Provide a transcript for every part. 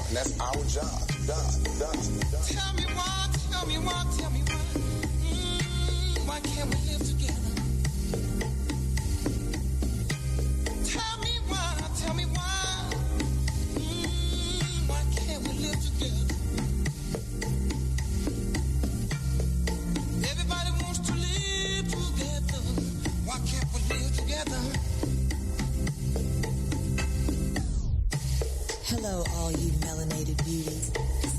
And that's our job. Tell me why. Why can't we live together? Tell me why. Why can't we live together? Everybody wants to live together. Why can't we live together? Hello, all you melanated beauties,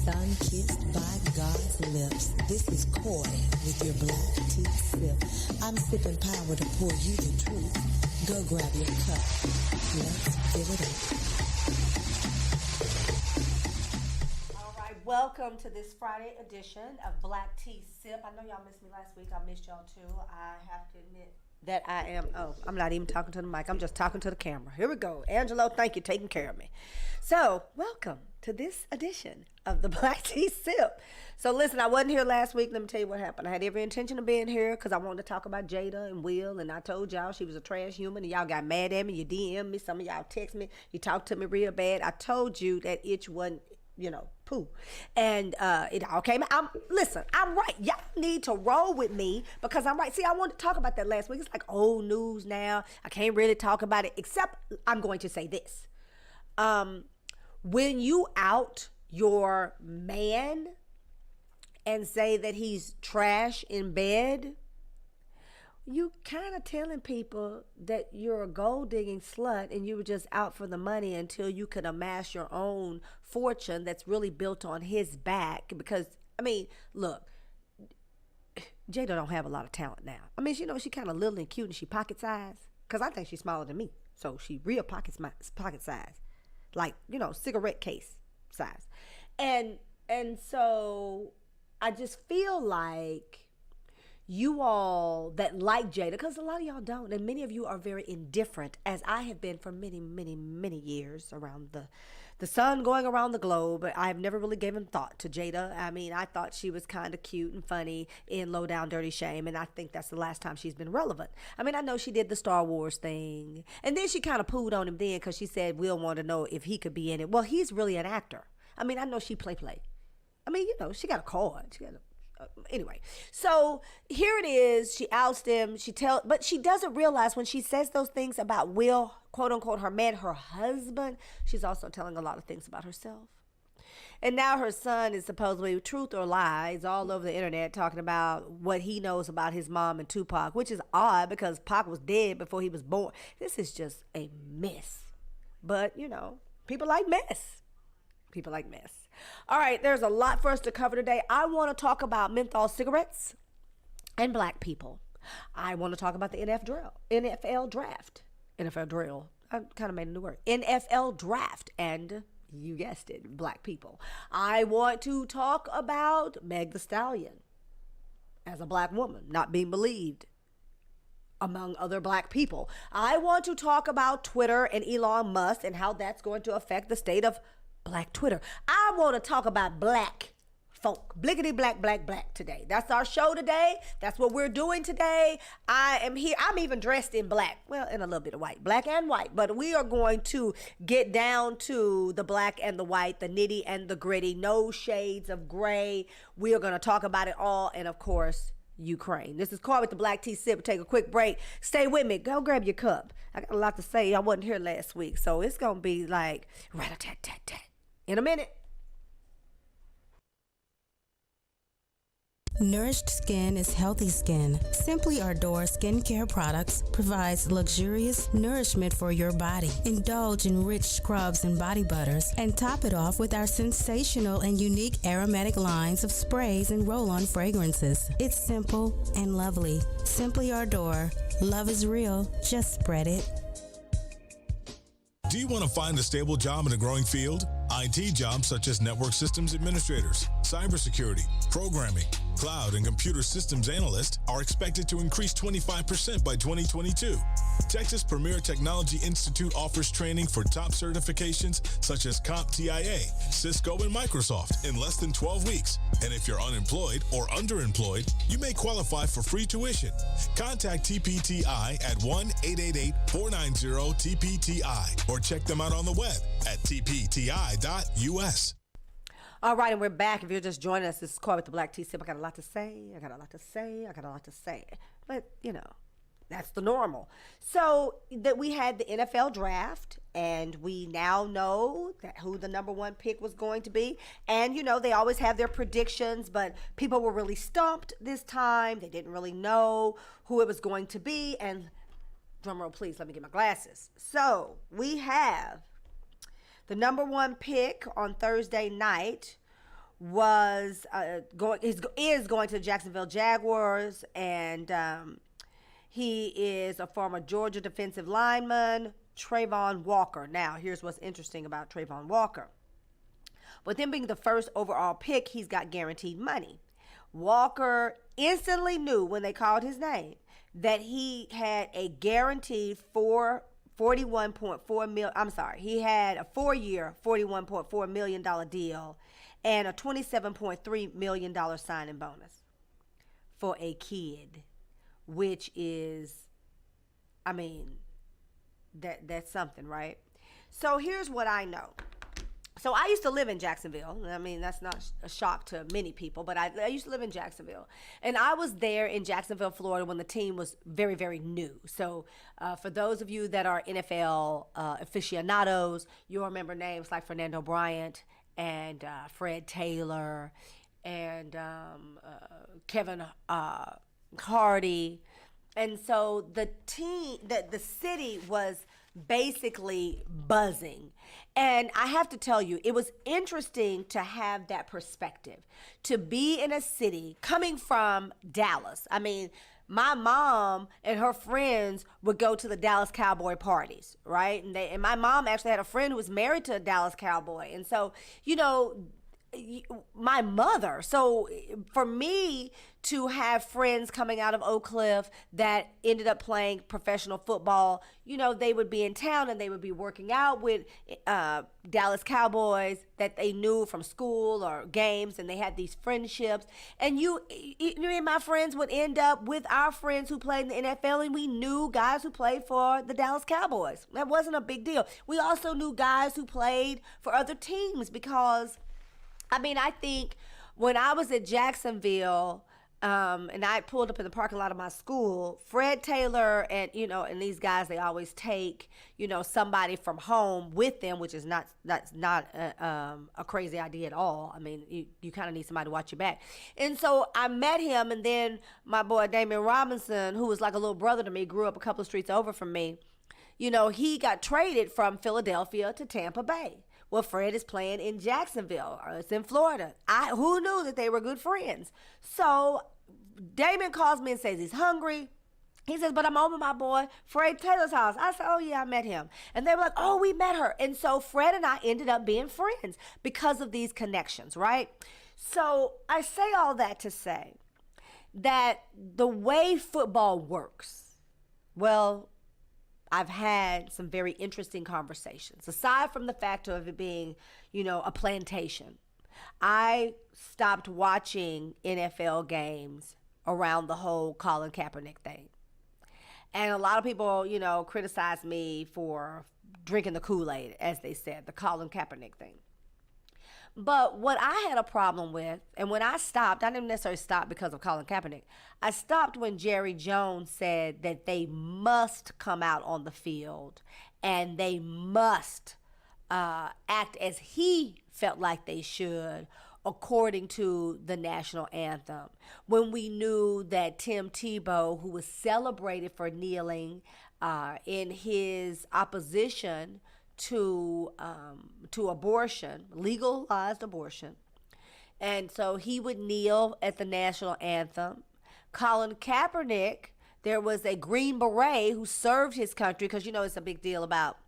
sun-kissed by God's lips. This is Coy with your black tea sip. I'm sipping power to pour you the truth. Go grab your cup. Let's fill it up. All right, welcome to this Friday edition of Black Tea Sip. I know y'all missed me last week. I missed y'all too. I have to admit that I am, I'm not even talking to the mic. I'm just talking to the camera. Here we go. Angelo, thank you, taking care of me. So, welcome to this edition of the Black Tea Sip. So, listen, I wasn't here last week. Let me tell you what happened. I had every intention of being here because I wanted to talk about Jada and Will, and I told y'all she was a trash human, and y'all got mad at me. You DM me. Some of y'all text me. You talked to me real bad. I told you that itch wasn't, poo. And it all came out. Listen, I'm right. Y'all need to roll with me because I'm right. See, I wanted to talk about that last week. It's like old news now. I can't really talk about it, except I'm going to say this. When you out your man and say that he's trash in bed, you kind of telling people that you're a gold digging slut and you were just out for the money until you could amass your own fortune that's really built on his back. Because, look, Jada don't have a lot of talent now. She kind of little and cute and she pocket size. Because I think she's smaller than me. So she real pocket size. Like, cigarette case size. And so I just feel like you all that like Jada, because a lot of y'all don't, and many of you are very indifferent, as I have been for many, many, many years around the sun going around the globe. I've never really given thought to Jada. I thought she was kind of cute and funny in Low Down Dirty Shame, and I think that's the last time she's been relevant. I know she did the Star Wars thing, and then she kind of pooed on him then because she said Will wanted to know if he could be in it. Well, he's really an actor. I know she play. She got a card. Anyway, so here it is. She outs him. But she doesn't realize when she says those things about Will, quote unquote, her man, her husband, she's also telling a lot of things about herself. And now her son is supposedly, truth or lies, all over the internet talking about what he knows about his mom and Tupac, which is odd because Pac was dead before he was born. This is just a mess. But, people like mess. People like mess. All right, there's a lot for us to cover today. I want to talk about menthol cigarettes and black people. I want to talk about the NFL draft. NFL drill. I kind of made a new word. NFL draft and, you guessed it, black people. I want to talk about Meg Thee Stallion as a black woman not being believed among other black people. I want to talk about Twitter and Elon Musk and how that's going to affect the state of Black Twitter. I want to talk about black folk. Blickety black today. That's our show today. That's what we're doing today. I am here. I'm even dressed in black. Well, in a little bit of white. Black and white. But we are going to get down to the black and the white, the nitty and the gritty. No shades of gray. We are going to talk about it all. And of course, Ukraine. This is Carl with the Black Tea Sip. Take a quick break. Stay with me. Go grab your cup. I got a lot to say. I wasn't here last week. So it's going to be like rat-a-tat-tat-tat. In a minute. Nourished skin is healthy skin. Simply Ardor skincare products provides luxurious nourishment for your body. Indulge in rich scrubs and body butters and top it off with our sensational and unique aromatic lines of sprays and roll-on fragrances. It's simple and lovely. Simply Ardor. Love is real. Just spread it. Do you want to find a stable job in a growing field? IT jobs such as network systems administrators, cybersecurity, programming, cloud, and computer systems analyst are expected to increase 25% by 2022. Texas Premier Technology Institute offers training for top certifications such as CompTIA, Cisco, and Microsoft in less than 12 weeks. And if you're unemployed or underemployed, you may qualify for free tuition. Contact TPTI at 1-888-490-TPTI or check them out on the web at tpti.us. All right, and we're back. If you're just joining us, this is Corey with the Black Tea Sip. I got a lot to say. I got a lot to say. But, that's the normal. So that we had the NFL draft, and we now know that who the number one pick was going to be. And, they always have their predictions, but people were really stumped this time. They didn't really know who it was going to be. And drum roll, please, let me get my glasses. So we have the number one pick on Thursday night is going to the Jacksonville Jaguars, and he is a former Georgia defensive lineman, Trayvon Walker. Now, here's what's interesting about Trayvon Walker. With him being the first overall pick, he's got guaranteed money. Walker instantly knew when they called his name that he had a guaranteed $41.4 million. I'm sorry. He had a 4-year, $41.4 million deal and a $27.3 million signing bonus for a kid, which is, that's something, right? So here's what I know. So I used to live in Jacksonville. That's not a shock to many people, but I used to live in Jacksonville. And I was there in Jacksonville, Florida, when the team was very, very new. So for those of you that are NFL aficionados, you'll remember names like Fernando Bryant and Fred Taylor and Kevin Hardy. And so the city was basically buzzing. And I have to tell you, it was interesting to have that perspective, to be in a city coming from Dallas. My mom and her friends would go to the Dallas Cowboy parties, right? And my mom actually had a friend who was married to a Dallas Cowboy. And so, my mother. So for me to have friends coming out of Oak Cliff that ended up playing professional football, they would be in town and they would be working out with Dallas Cowboys that they knew from school or games, and they had these friendships. And me and my friends would end up with our friends who played in the NFL, and we knew guys who played for the Dallas Cowboys. That wasn't a big deal. We also knew guys who played for other teams because I think when I was at Jacksonville, and I pulled up in the parking lot of my school, Fred Taylor and these guys, they always take, somebody from home with them, which is that's not a crazy idea at all. You kind of need somebody to watch your back. And so I met him, and then my boy Damian Robinson, who was like a little brother to me, grew up a couple of streets over from me. He got traded from Philadelphia to Tampa Bay. Well, Fred is playing in Jacksonville. It's in Florida. Who knew that they were good friends? So Damon calls me and says he's hungry. He says, but I'm over my boy Fred Taylor's house. I said, oh, yeah, I met him. And they were like, oh, we met her. And so Fred and I ended up being friends because of these connections, right? So I say all that to say that the way football works, well, I've had some very interesting conversations. Aside from the fact of it being, a plantation, I stopped watching NFL games around the whole Colin Kaepernick thing. And a lot of people, criticize me for drinking the Kool-Aid, as they said, the Colin Kaepernick thing. But what I had a problem with, and when I stopped, I didn't necessarily stop because of Colin Kaepernick. I stopped when Jerry Jones said that they must come out on the field and they must act as he felt like they should according to the national anthem. When we knew that Tim Tebow, who was celebrated for kneeling in his opposition to abortion, legalized abortion. And so he would kneel at the national anthem. Colin Kaepernick, there was a Green Beret who served his country, because it's a big deal about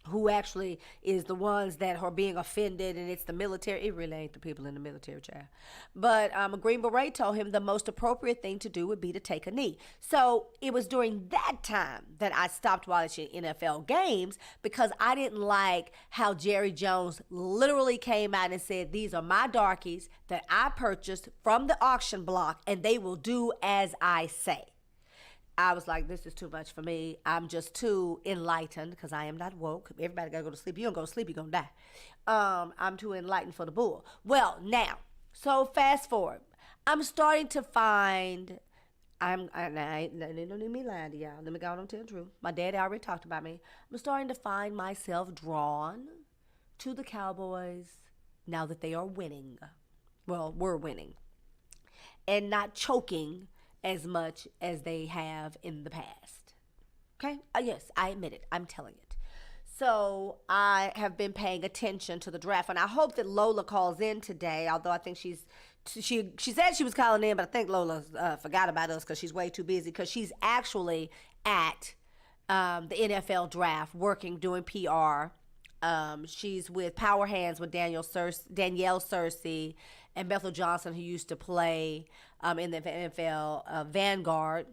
who actually is the ones that are being offended, and it's the military. It really ain't the people in the military, child. But a Green Beret told him the most appropriate thing to do would be to take a knee. So it was during that time that I stopped watching NFL games, because I didn't like how Jerry Jones literally came out and said, these are my darkies that I purchased from the auction block, and they will do as I say. I was like, this is too much for me. I'm just too enlightened because I am not woke. Everybody got to go to sleep. You don't go to sleep, you're going to die. I'm too enlightened for the bull. Well, now, so fast forward. I'm starting to find, I don't need me lying to y'all. Let me go on and tell the truth. My daddy already talked about me. I'm starting to find myself drawn to the Cowboys now that they are winning. Well, we're winning. And not choking as much as they have in the past. Okay? Yes, I admit it. I'm telling it. So I have been paying attention to the draft, and I hope that Lola calls in today, although I think she said she was calling in, but I think Lola forgot about us because she's way too busy, because she's actually at the NFL draft working, doing PR. She's with Power Hands with Danielle Cersei and Bethel Johnson, who used to play in the NFL Vanguard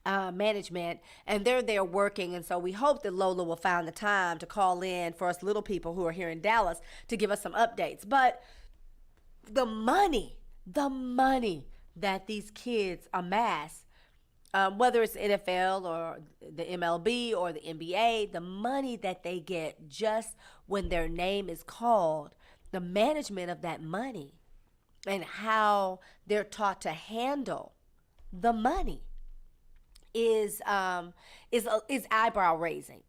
management, and they're there working. And so we hope that Lola will find the time to call in for us little people who are here in Dallas to give us some updates. But the money that these kids amass, whether it's NFL or the MLB or the NBA, the money that they get just when their name is called, the management of that money and how they're taught to handle the money is eyebrow raising.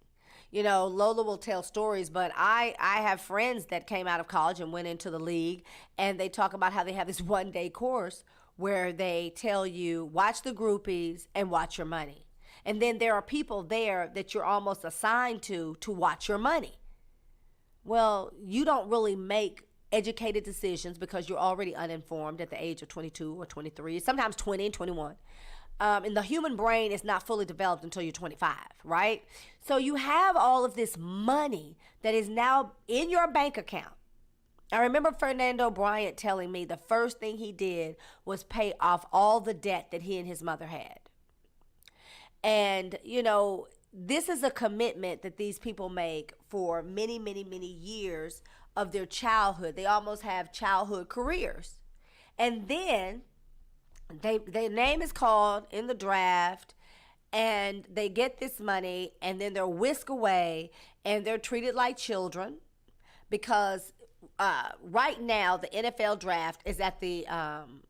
You know, Lola will tell stories, but I have friends that came out of college and went into the league, and they talk about how they have this one-day course where they tell you, watch the groupies and watch your money. And then there are people there that you're almost assigned to watch your money. Well, you don't really make educated decisions because you're already uninformed at the age of 22 or 23, sometimes 20 and 21. And the human brain is not fully developed until you're 25, right? So you have all of this money that is now in your bank account. I remember Fernando Bryant telling me the first thing he did was pay off all the debt that he and his mother had. And, you know, this is a commitment that these people make for many, many, many years of their childhood. They almost have childhood careers. And then their name is called in the draft, and they get this money, and then they're whisked away, and they're treated like children because right now the NFL draft is at the, and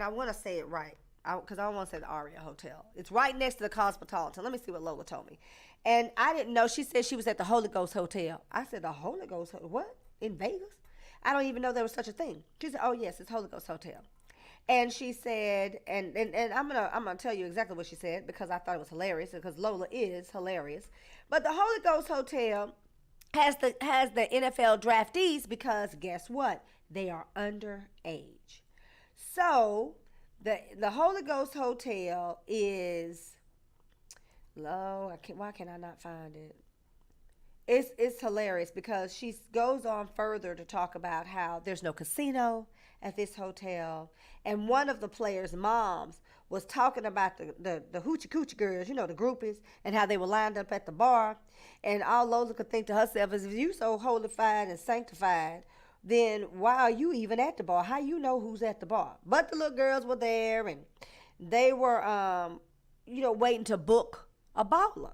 I want to say it right, because I don't want to say the Aria Hotel. It's right next to the Cosmopolitan. Let me see what Lola told me. And I didn't know. She said she was at the Holy Ghost Hotel. I said, the Holy Ghost Hotel? What? In Vegas? I don't even know there was such a thing. She said, oh, yes, it's Holy Ghost Hotel. And she said, and I'm gonna tell you exactly what she said because I thought it was hilarious, because Lola is hilarious. But the Holy Ghost Hotel has the NFL draftees because guess what? They are underage. So the Holy Ghost Hotel is low. Why can I not find it? It's hilarious because she goes on further to talk about how there's no casino at this hotel. And one of the players' moms was talking about the hoochie coochie girls, you know, the groupies, and how they were lined up at the bar. And all Lola could think to herself is, if you so holified and sanctified, then why are you even at the bar? How you know who's at the bar? But the little girls were there, and they were, waiting to book a baller.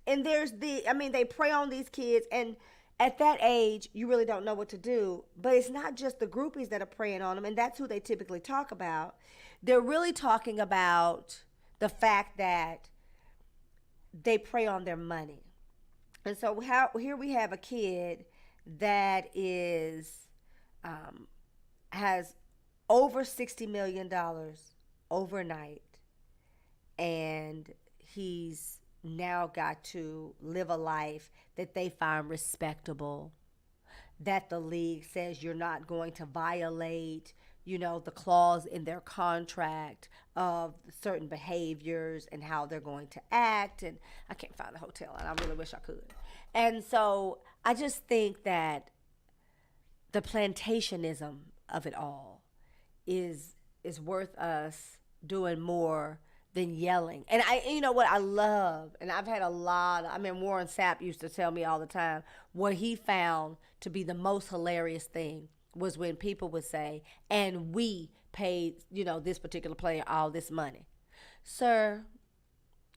And they prey on these kids, and at that age, you really don't know what to do. But it's not just the groupies that are preying on them, and that's who they typically talk about. They're really talking about the fact that they prey on their money. And so here we have a kid that has over $60 million overnight, and he's now got to live a life that they find respectable, that the league says you're not going to violate, the clause in their contract of certain behaviors and how they're going to act. And I can't find the hotel, and I really wish I could. And so I just think that the plantationism of it all is worth us doing more than yelling. And what I love, and I've had Warren Sapp used to tell me all the time, what he found to be the most hilarious thing was when people would say, and we paid, this particular player all this money. Sir,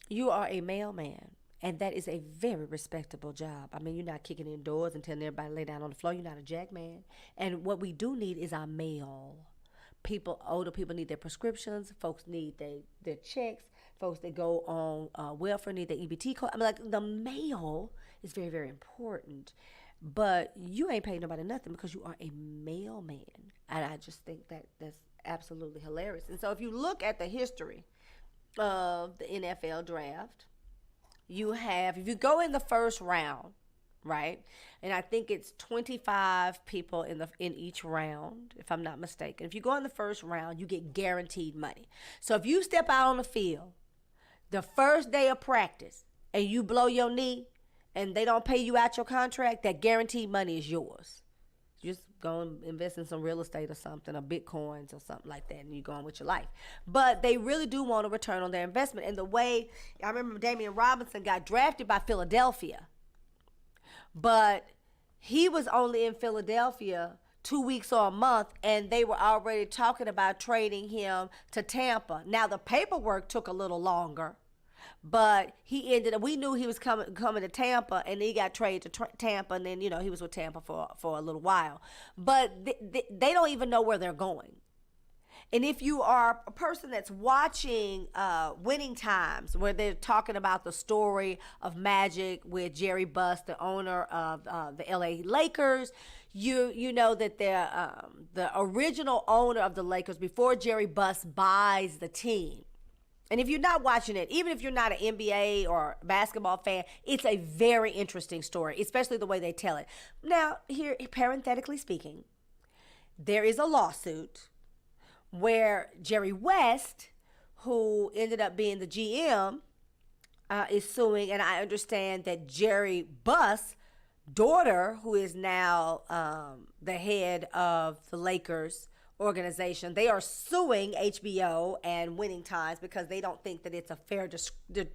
you are a mailman, and that is a very respectable job. I mean, you're not kicking in doors and telling everybody to lay down on the floor. You're not a jack man. And what we do need is our mail. Older people need their prescriptions. Folks need their checks. Folks that go on welfare need their EBT card. I mean, like, the mail is very, very important. But you ain't paying nobody nothing because you are a mailman. And I just think that's absolutely hilarious. And so if you look at the history of the NFL draft, if you go in the first round, right? And I think it's 25 people in each round, if I'm not mistaken. If you go in the first round, you get guaranteed money. So if you step out on the field the first day of practice and you blow your knee and they don't pay you out your contract, that guaranteed money is yours. Just go and invest in some real estate or something, or Bitcoins or something like that, and you go on with your life. But they really do want a return on their investment. And the way, I remember Damian Robinson got drafted by Philadelphia, but he was only in Philadelphia 2 weeks or a month, and they were already talking about trading him to Tampa. Now, the paperwork took a little longer, but we knew he was coming to Tampa, and he got traded to Tampa, and then, he was with Tampa for a little while. But they don't even know where they're going. And if you are a person that's watching Winning Times, where they're talking about the story of Magic with Jerry Buss, the owner of the LA Lakers, you know that the original owner of the Lakers, before Jerry Buss buys the team, and if you're not watching it, even if you're not an NBA or basketball fan, it's a very interesting story, especially the way they tell it. Now, here, parenthetically speaking, there is a lawsuit where Jerry West, who ended up being the GM, is suing. And I understand that Jerry Buss' daughter, who is now the head of the Lakers organization, they are suing HBO and Winning Times because they don't think that it's a fair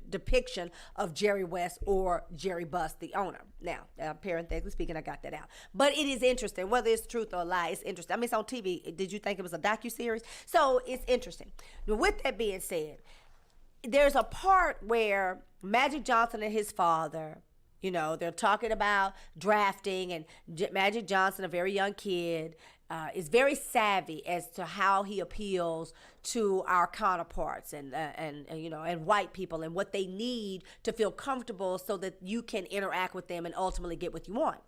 depiction of Jerry West or Jerry Buss, the owner. Now, parenthetically speaking, I got that out. But it is interesting. Whether it's truth or a lie, it's interesting. I mean, it's on TV. Did you think it was a docuseries? So it's interesting. Now, with that being said, there's a part where Magic Johnson and his father, they're talking about drafting, and Magic Johnson, a very young kid, is very savvy as to how he appeals to our counterparts and white people, and what they need to feel comfortable so that you can interact with them and ultimately get what you want.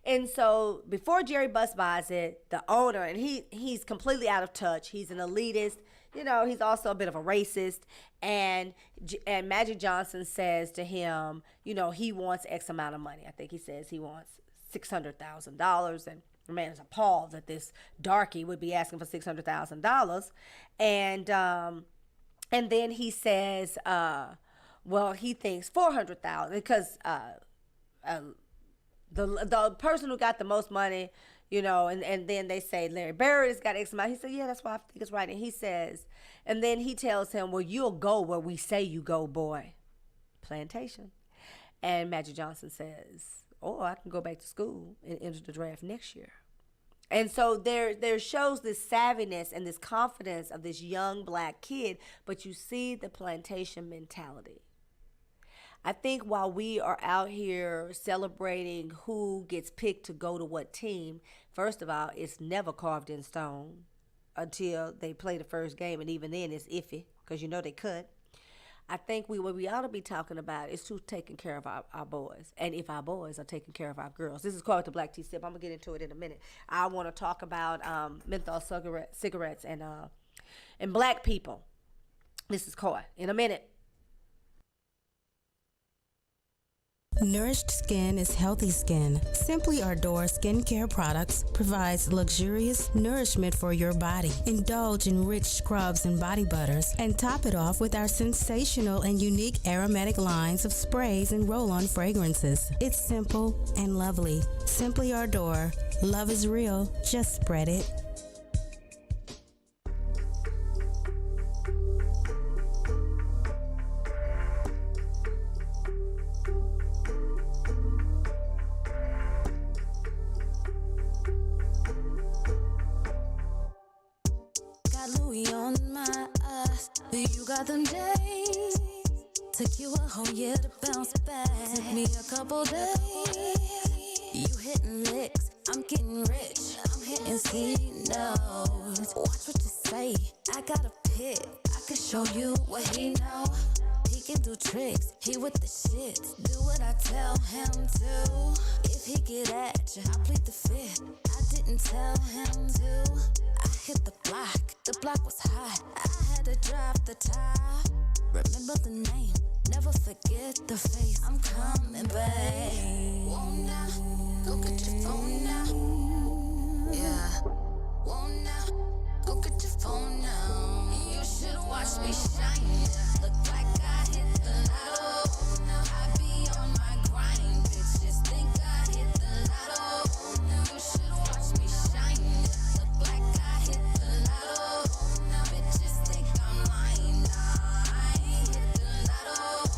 And so before Jerry Buss buys it, the owner, and he's completely out of touch. He's an elitist. He's also a bit of a racist. And Magic Johnson says to him, he wants X amount of money. I think he says he wants $600,000. And the man is appalled that this darky would be asking for $600,000. And then he says, well, he thinks $400,000 because the person who got the most money, and then they say Larry Bird has got X amount. He said, yeah, that's why I think it's right. And he says, and then he tells him, well, you'll go where we say you go, boy. Plantation. And Magic Johnson says, I can go back to school and enter the draft next year. And so there shows this savviness and this confidence of this young black kid, but you see the plantation mentality. I think while we are out here celebrating who gets picked to go to what team, first of all, it's never carved in stone until they play the first game, and even then it's iffy because they could. I think what we ought to be talking about is who's taking care of our boys, and if our boys are taking care of our girls. This is called the Black Tea Sip. I'm going to get into it in a minute. I want to talk about menthol cigarettes and black people. This is Coy in a minute. Nourished skin is healthy skin. Simply Ardor skincare products provides luxurious nourishment for your body. Indulge in rich scrubs and body butters, and top it off with our sensational and unique aromatic lines of sprays and roll-on fragrances. It's simple and lovely. Simply Ardor. Love is real. Just spread it. Louis on my eyes. You got them days. Took you a whole year to bounce back. Took me a couple days. You hitting licks, I'm getting rich. I'm hitting C notes. Watch what you say. I got a pick. I can show you what he know. He can do tricks. He with the shit. Do what I tell him to. If he get at you, I plead the fifth. I didn't tell him to. I hit the block. The block was hot. I had to drop the top. Remember the name. Never forget the face. I'm coming back. Won't now, go get your phone now. Yeah. Won't now, go get your phone now. You should watch me shine. Look like I hit the lotto. I be on my grind. Bitches think I hit the lotto. You should watch me shine. Look like I hit the lotto. Bitches think I'm lying. Nah, I ain't hit the lotto.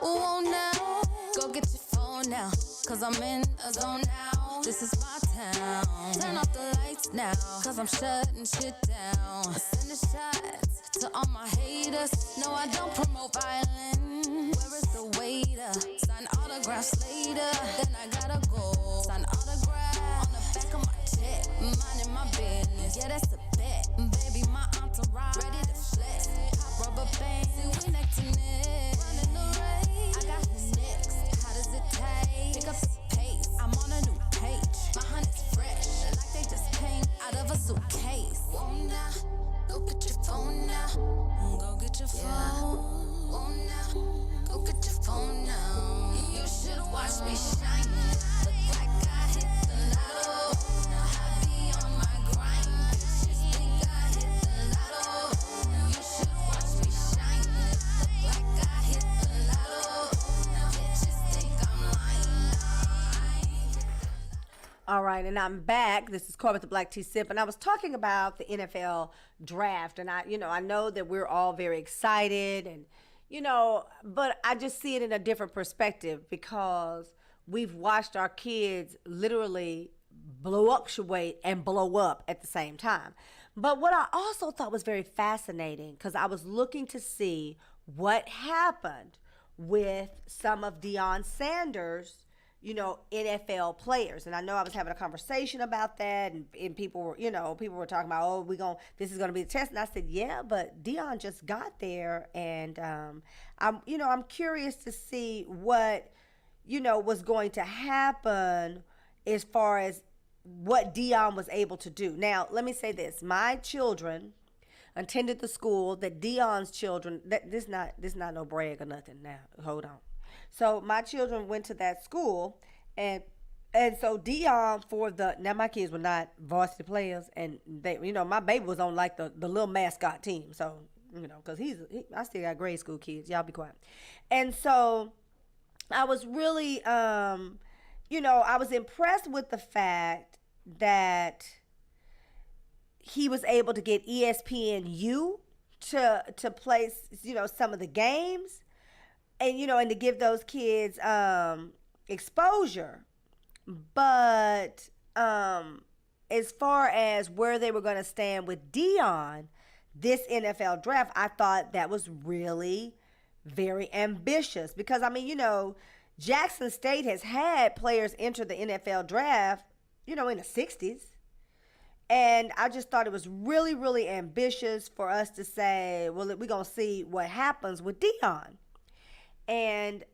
Oh, now, go get your phone now. Cause I'm in a zone now. This is my town. Turn off the lights now. Cause I'm shutting shit down. Sending shots to all my haters. No, I don't promote violence. Where is the waiter? Sign autographs later. Then I gotta go. Sign autograph on the back of my check. Minding my business. Yeah, that's a bet. Baby, my entourage ready to flex. Pop rubber bands. See, we neck to neck. Running the race. I got who's next. How does it taste? Pick up the pace. I'm on a new page. My honey's fresh. Like they just came out of a suitcase. Won't now, go get your phone now. Go get your phone. Won't now, go get your phone now. You should watch me shine. Look like I hit the lotto. I be on my grind. Bitches think I hit the lotto. You should watch me shine. Look like I hit the lotto. Bitches think I'm lying. I ain't hit the All right, and I'm back. This is Court with the Black Tea Sip, and I was talking about the NFL draft, and I know that we're all very excited, and but I just see it in a different perspective because we've watched our kids literally fluctuate and blow up at the same time. But what I also thought was very fascinating, because I was looking to see what happened with some of Deion Sanders' NFL players. And I know I was having a conversation about that, and people were talking about, this is gonna be the test. And I said, yeah, but Deion just got there, and I'm curious to see what was going to happen as far as what Deion was able to do. Now, let me say this: my children attended the school that Deion's children. This not no brag or nothing. Now, hold on. So my children went to that school, and so Deion now my kids were not varsity players, and they, my baby was on like the little mascot team. So, cause I still got grade school kids. Y'all be quiet. And so I was really, I was impressed with the fact that he was able to get ESPNU to play, some of the games. And to give those kids exposure. But as far as where they were going to stand with Deion, this NFL draft, I thought that was really very ambitious. Because, Jackson State has had players enter the NFL draft, in the 60s. And I just thought it was really, really ambitious for us to say, well, we're going to see what happens with Deion. And,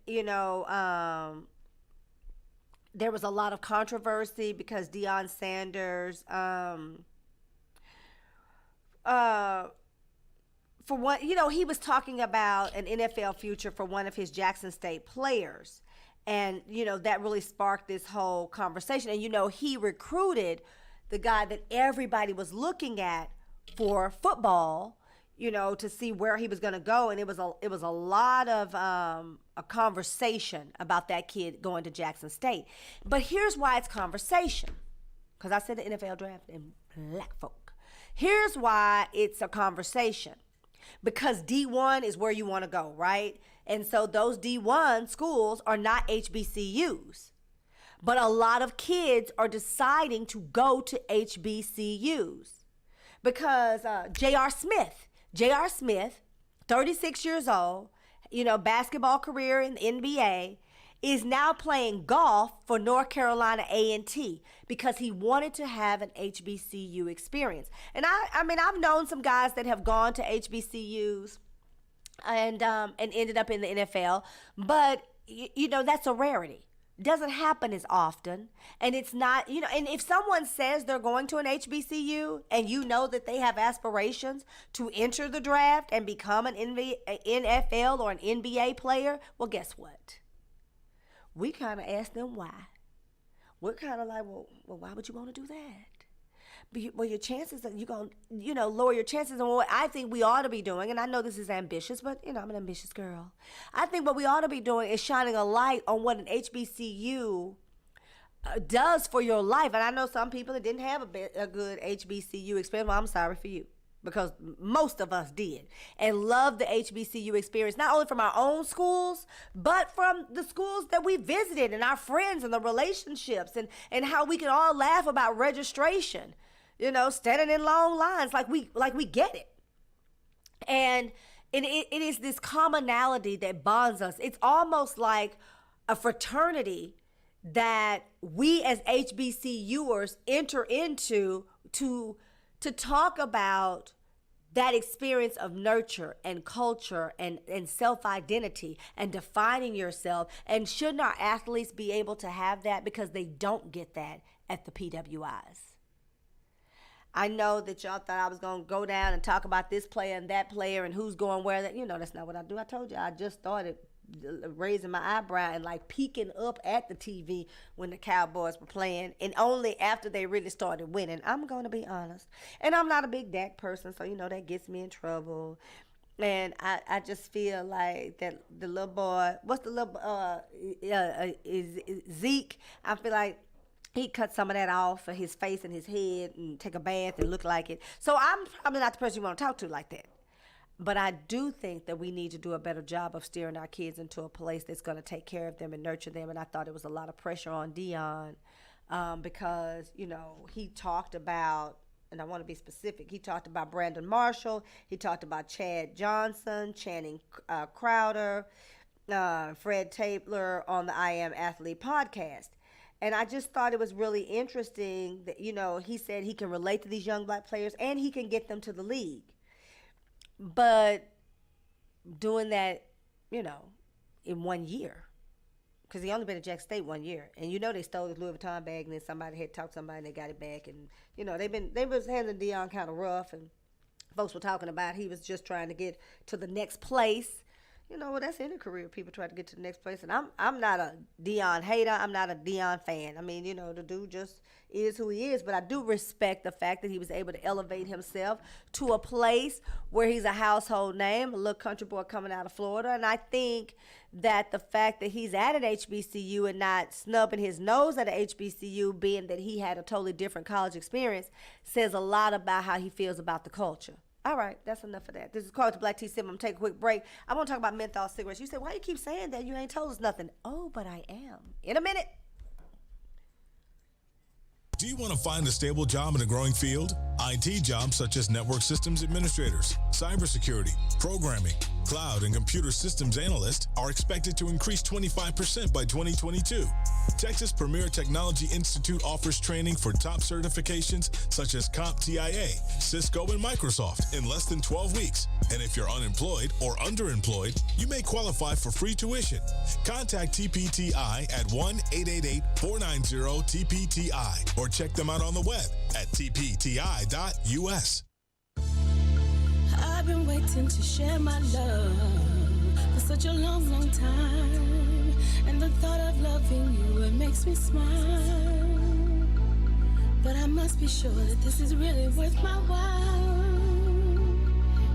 there was a lot of controversy because Deion Sanders, for one, he was talking about an NFL future for one of his Jackson State players. And, that really sparked this whole conversation. And, he recruited the guy that everybody was looking at for football, to see where he was going to go. And it was a lot of a conversation about that kid going to Jackson State. But here's why it's conversation. Because I said the NFL draft and black folk. Here's why it's a conversation. Because D1 is where you want to go, right? And so those D1 schools are not HBCUs. But a lot of kids are deciding to go to HBCUs. because J.R. Smith, 36 years old, basketball career in the NBA, is now playing golf for North Carolina A&T because he wanted to have an HBCU experience. And I mean, I've known some guys that have gone to HBCUs and ended up in the NFL, but that's a rarity. It doesn't happen as often, and it's not, and if someone says they're going to an HBCU and you know that they have aspirations to enter the draft and become an NFL or an NBA player, well, guess what? We kind of ask them why. We're kind of like, well, why would you want to do that? Well, your chances that you're going to, lower your chances. And what I think we ought to be doing, and I know this is ambitious, but, I'm an ambitious girl. I think what we ought to be doing is shining a light on what an HBCU does for your life. And I know some people that didn't have a good HBCU experience. Well, I'm sorry for you, because most of us did and loved the HBCU experience, not only from our own schools, but from the schools that we visited and our friends and the relationships and how we can all laugh about registration, standing in long lines like we get it. And it is this commonality that bonds us. It's almost like a fraternity that we as HBCUers enter into to talk about that experience of nurture and culture and self-identity and defining yourself. And shouldn't our athletes be able to have that, because they don't get that at the PWIs? I know that y'all thought I was going to go down and talk about this player and that player and who's going where. That's not what I do. I told you, I just started raising my eyebrow and like peeking up at the TV when the Cowboys were playing, and only after they really started winning. I'm going to be honest. And I'm not a big Dak person, so that gets me in trouble. And I just feel like that the little boy, what's the little is Zeke, I feel like he cut some of that off of his face and his head and take a bath and look like it. So I'm probably not the person you want to talk to like that. But I do think that we need to do a better job of steering our kids into a place that's going to take care of them and nurture them. And I thought it was a lot of pressure on Dion because, he talked about, and I want to be specific, he talked about Brandon Marshall, he talked about Chad Johnson, Channing Crowder, Fred Tabler on the I Am Athlete podcast. And I just thought it was really interesting that, he said he can relate to these young black players and he can get them to the league. But doing that, in 1 year, because he only been at Jack State 1 year, and they stole his Louis Vuitton bag, and then somebody had talked to somebody and they got it back, and they was handling Dion kind of rough, and folks were talking about he was just trying to get to the next place. That's any career. People try to get to the next place. And I'm not a Dion hater. I'm not a Dion fan. I mean, the dude just is who he is. But I do respect the fact that he was able to elevate himself to a place where he's a household name, a little country boy coming out of Florida. And I think that the fact that he's at an HBCU and not snubbing his nose at an HBCU, being that he had a totally different college experience, says a lot about how he feels about the culture. All right, that's enough of that. This is Call to Black T. Sim. I'm going to take a quick break. I want to talk about menthol cigarettes. You say, why you keep saying that? You ain't told us nothing. Oh, but I am. In a minute. Do you want to find a stable job in a growing field? IT jobs such as network systems administrators, cybersecurity, programming, cloud, and computer systems analysts are expected to increase 25% by 2022. Texas Premier Technology Institute offers training for top certifications such as CompTIA, Cisco, and Microsoft in less than 12 weeks. And if you're unemployed or underemployed, you may qualify for free tuition. Contact TPTI at 1-888-490-TPTI or check them out on the web at tpti.us. I've been waiting to share my love for such a long, long time. And the thought of loving you, it makes me smile. But I must be sure that this is really worth my while.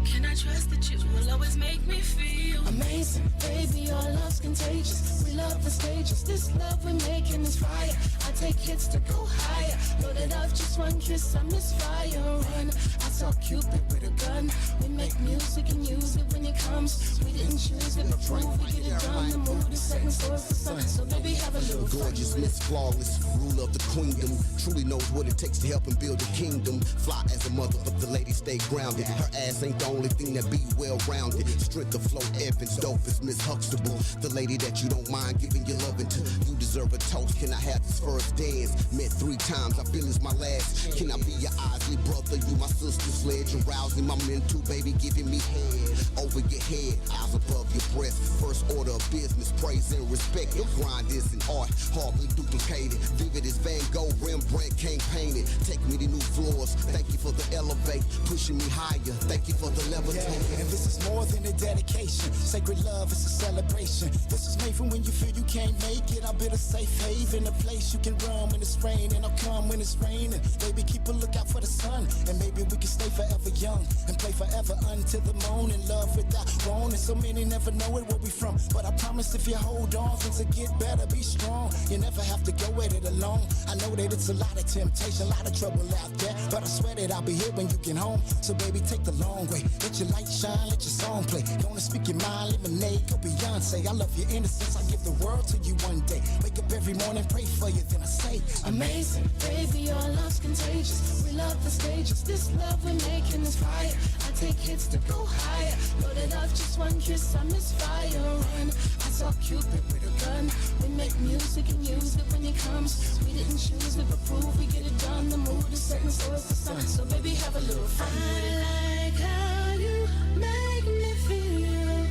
Can I trust that you will always make me feel amazing? Baby, our love's contagious. We love the stages. This love we're making is fire. I take hits to go higher. Loaded up, just one kiss, I misfire. Run, I saw Cupid with a gun. We make music and use it when it comes. We didn't choose it, but prove we get it done. The mood is setting so it's the sun. So baby, have a little fun. Gorgeous, Miss Flawless, ruler of the queendom. Truly knows what it takes to help and build a kingdom. Fly as a mother, but the lady stay grounded. Her ass ain't the only thing that be well-rounded. Strength of flow, Evans, dope is Miss Huxtable. The lady that you don't mind giving your loving to. You deserve a toast. Can I have this first dance? Met 3 times, I feel it's my last. Can I be your Isley brother? You my sister's sledge. Arousing my mental, baby, giving me head. Over your head, eyes above your breast. First order of business, praise and respect. Your grind is an art, hardly duplicated. Vivid as Van Gogh, Rembrandt can't paint it. Take me to new floors. Thank you for the elevate, pushing me higher. Thank you for the levitate. Yeah, and this is more than a dedication. Sacred love is a celebration. This is made from when you feel you can't make it. I'll build a safe haven, a place you can run when it's raining. I'll come when it's raining. Baby, keep a lookout for the sun, and maybe we can stay forever young and play forever until the moon. In love without wanting, so many never know it where we from. But I promise if you hold on, things will get better. Be strong. You never have to go at it alone. I know that it's a lot of temptation, a lot of trouble out there, but I swear that I'll be here when you get home. So baby, take the long way. Let your light shine, let your song play. Gonna speak your mind, lemonade, go Beyonce. I love your innocence, I give the world to you one day. Wake up every morning, pray for you, then I say, amazing, baby, your love's contagious. We love the stages, this love we're making is fire. I take hits to go higher. Loaded up, just one kiss, I misfire. Run, I saw Cupid with a gun. We make music and use it when it comes. We didn't choose it, but prove we get it done. The mood is setting, so it's the sun. So baby, have a little fun. I like how you make me feel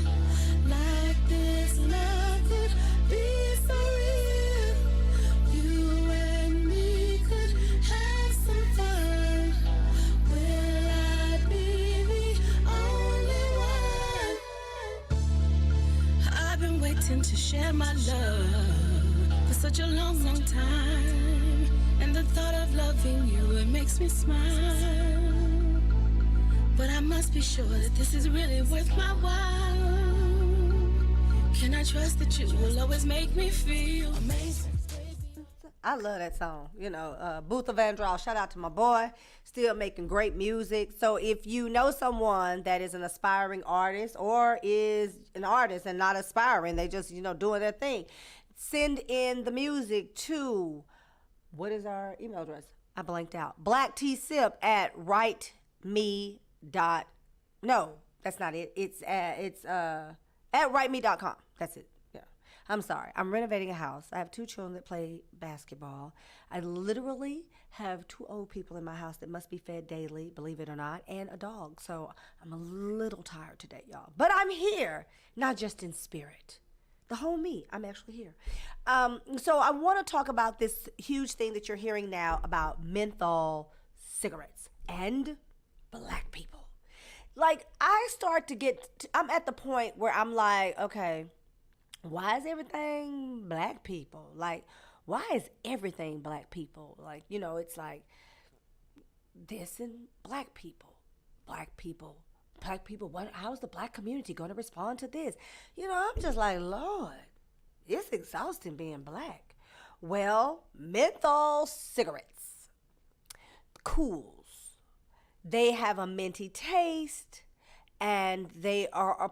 like this love could be so real. You and me could have some fun. Will I be the only one? I've been waiting to share my love for such a long, long time. And the thought of loving you, it makes me smile. But I must be sure that this is really worth my while. Can I trust that you will always make me feel amazing? I love that song. You know, Booth Vandross, shout out to my boy. Still making great music. So if you know someone that is an aspiring artist or is an artist and not aspiring, they just, doing their thing, send in the music to, what is our email address? I blanked out. blacktSip at writeme. No, that's not it. It's at writeme.com. That's it. Yeah. I'm sorry. I'm renovating a house. I have 2 children that play basketball. I literally have 2 old people in my house that must be fed daily, believe it or not, and a dog. So I'm a little tired today, y'all. But I'm here, not just in spirit. The whole me. I'm actually here. So I want to talk about this huge thing that you're hearing now about menthol cigarettes and black people. Like, I'm at the point where I'm like, okay, why is everything black people? Like, why is everything black people? Like, it's like this and black people, how's the black community going to respond to this? I'm just like, Lord, it's exhausting being black. Well, menthol cigarettes, Cools. They have a minty taste, and they are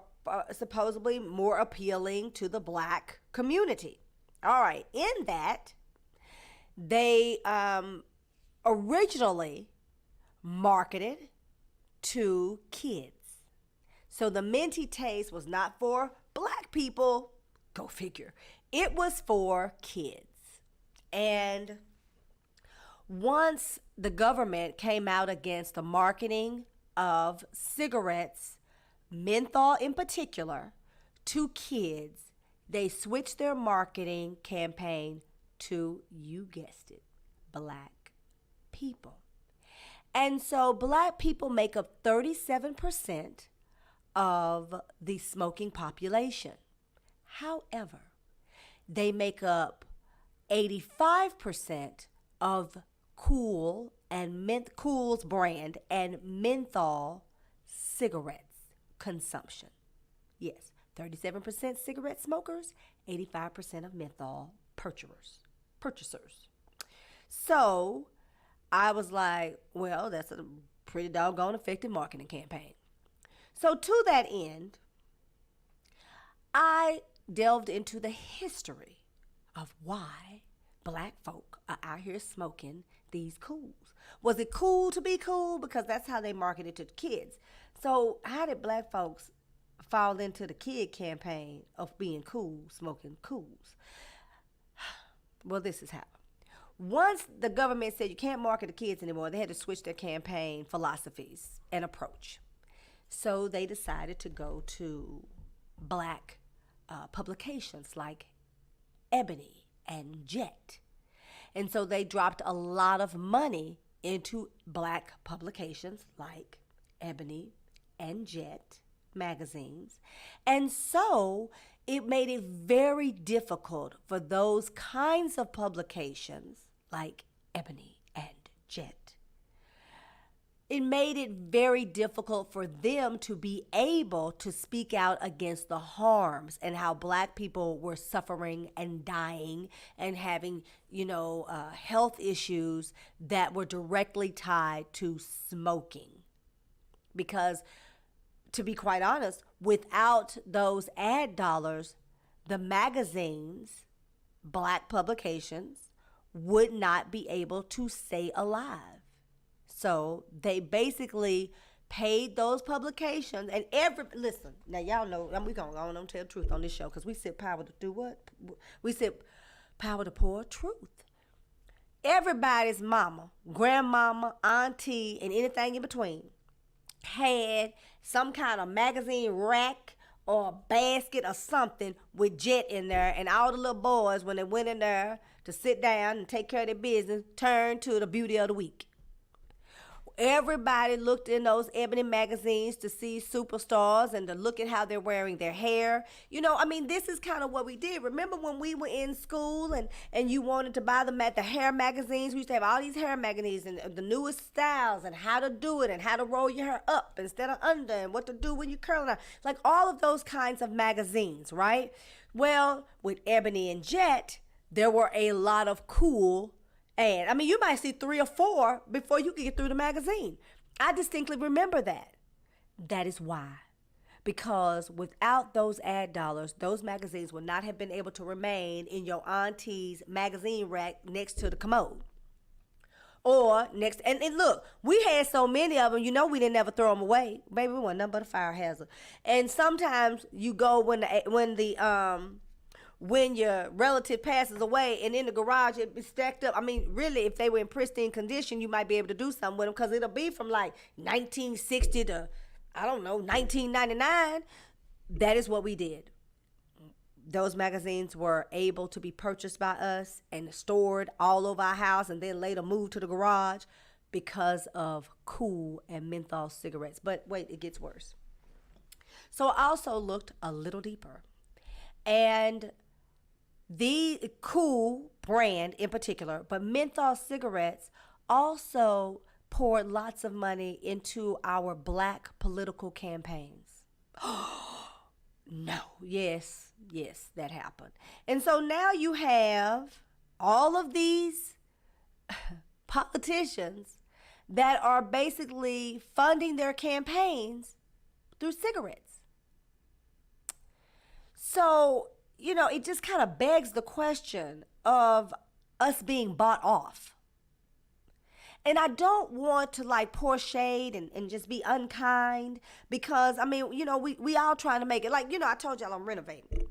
supposedly more appealing to the black community. All right, in that, they originally marketed to kids. So the minty taste was not for black people, go figure. It was for kids. And once the government came out against the marketing of cigarettes, menthol in particular, to kids, they switched their marketing campaign to, you guessed it, black people. And so black people make up 37% of the smoking population. However, they make up 85% of Kool and Kool's brand and menthol cigarettes consumption. Yes, 37% cigarette smokers, 85% of menthol purchasers. So I was like, well, that's a pretty doggone effective marketing campaign. So to that end, I delved into the history of why black folk are out here smoking these cools. Was it cool to be cool? Because that's how they marketed to the kids. So how did black folks fall into the kid campaign of being cool, smoking cools? Well, this is how. Once the government said you can't market to kids anymore, they had to switch their campaign philosophies and approach. So they decided to go to black publications like Ebony and Jet. And so they dropped a lot of money into black publications like Ebony and Jet magazines. And so it made it very difficult for those kinds of publications like Ebony and Jet. It made it very difficult for them to be able to speak out against the harms and how black people were suffering and dying and having, health issues that were directly tied to smoking. Because, to be quite honest, without those ad dollars, the magazines, black publications, would not be able to stay alive. So they basically paid those publications and listen, now y'all know, we're going to go on and tell the truth on this show because we sit power to do what? We sit power to pour truth. Everybody's mama, grandmama, auntie, and anything in between had some kind of magazine rack or a basket or something with Jet in there, and all the little boys, when they went in there to sit down and take care of their business, turned to the beauty of the week. Everybody looked in those Ebony magazines to see superstars and to look at how they're wearing their hair. This is kind of what we did. Remember when we were in school and you wanted to buy the hair magazines? We used to have all these hair magazines and the newest styles and how to do it and how to roll your hair up instead of under and what to do when you curl it. Like all of those kinds of magazines, right? Well, with Ebony and Jet, there were a lot of cool and you might see 3 or 4 before you can get through the magazine. I distinctly remember that. That is why. Because without those ad dollars, those magazines would not have been able to remain in your auntie's magazine rack next to the commode. Or next, and look, we had so many of them, we didn't ever throw them away. Baby, we weren't nothing but a fire hazard. And sometimes you go when your relative passes away and in the garage it be stacked up. Really, if they were in pristine condition, you might be able to do something with them because it'll be from like 1960 to, 1999. That is what we did. Those magazines were able to be purchased by us and stored all over our house and then later moved to the garage because of Cool and menthol cigarettes. But wait, it gets worse. So I also looked a little deeper. And the Cool brand in particular, but menthol cigarettes also poured lots of money into our black political campaigns. No, yes, that happened. And so now you have all of these politicians that are basically funding their campaigns through cigarettes. So, it just kind of begs the question of us being bought off. And I don't want to pour shade and just be unkind because, we all trying to make it. I told y'all I'm renovating.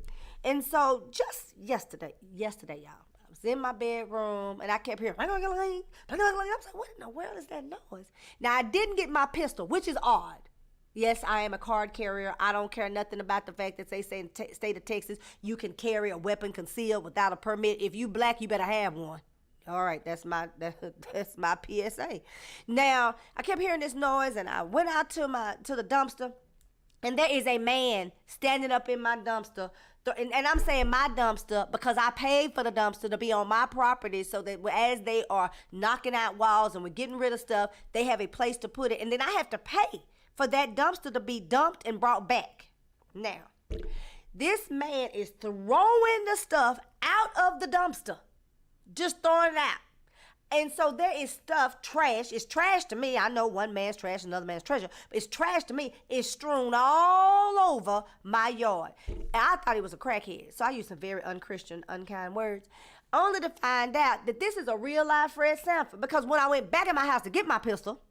And so just yesterday, y'all, I was in my bedroom and I kept hearing, I'm like, what in the world is that noise? Now, I didn't get my pistol, which is odd. Yes, I am a card carrier. I don't care nothing about the fact that they say in the state of Texas, you can carry a weapon concealed without a permit. If you black, you better have one. All right, that's my PSA. Now, I kept hearing this noise and I went out to the dumpster and there is a man standing up in my dumpster. And I'm saying my dumpster because I paid for the dumpster to be on my property so that as they are knocking out walls and we're getting rid of stuff, they have a place to put it. And then I have to pay for that dumpster to be dumped and brought back. Now, this man is throwing the stuff out of the dumpster. Just throwing it out. And so there is stuff, trash. It's trash to me. I know one man's trash, another man's treasure. But it's trash to me. It's strewn all over my yard. And I thought he was a crackhead. So I used some very unchristian, unkind words. Only to find out that this is a real live Fred Sanford. Because when I went back in my house to get my pistol,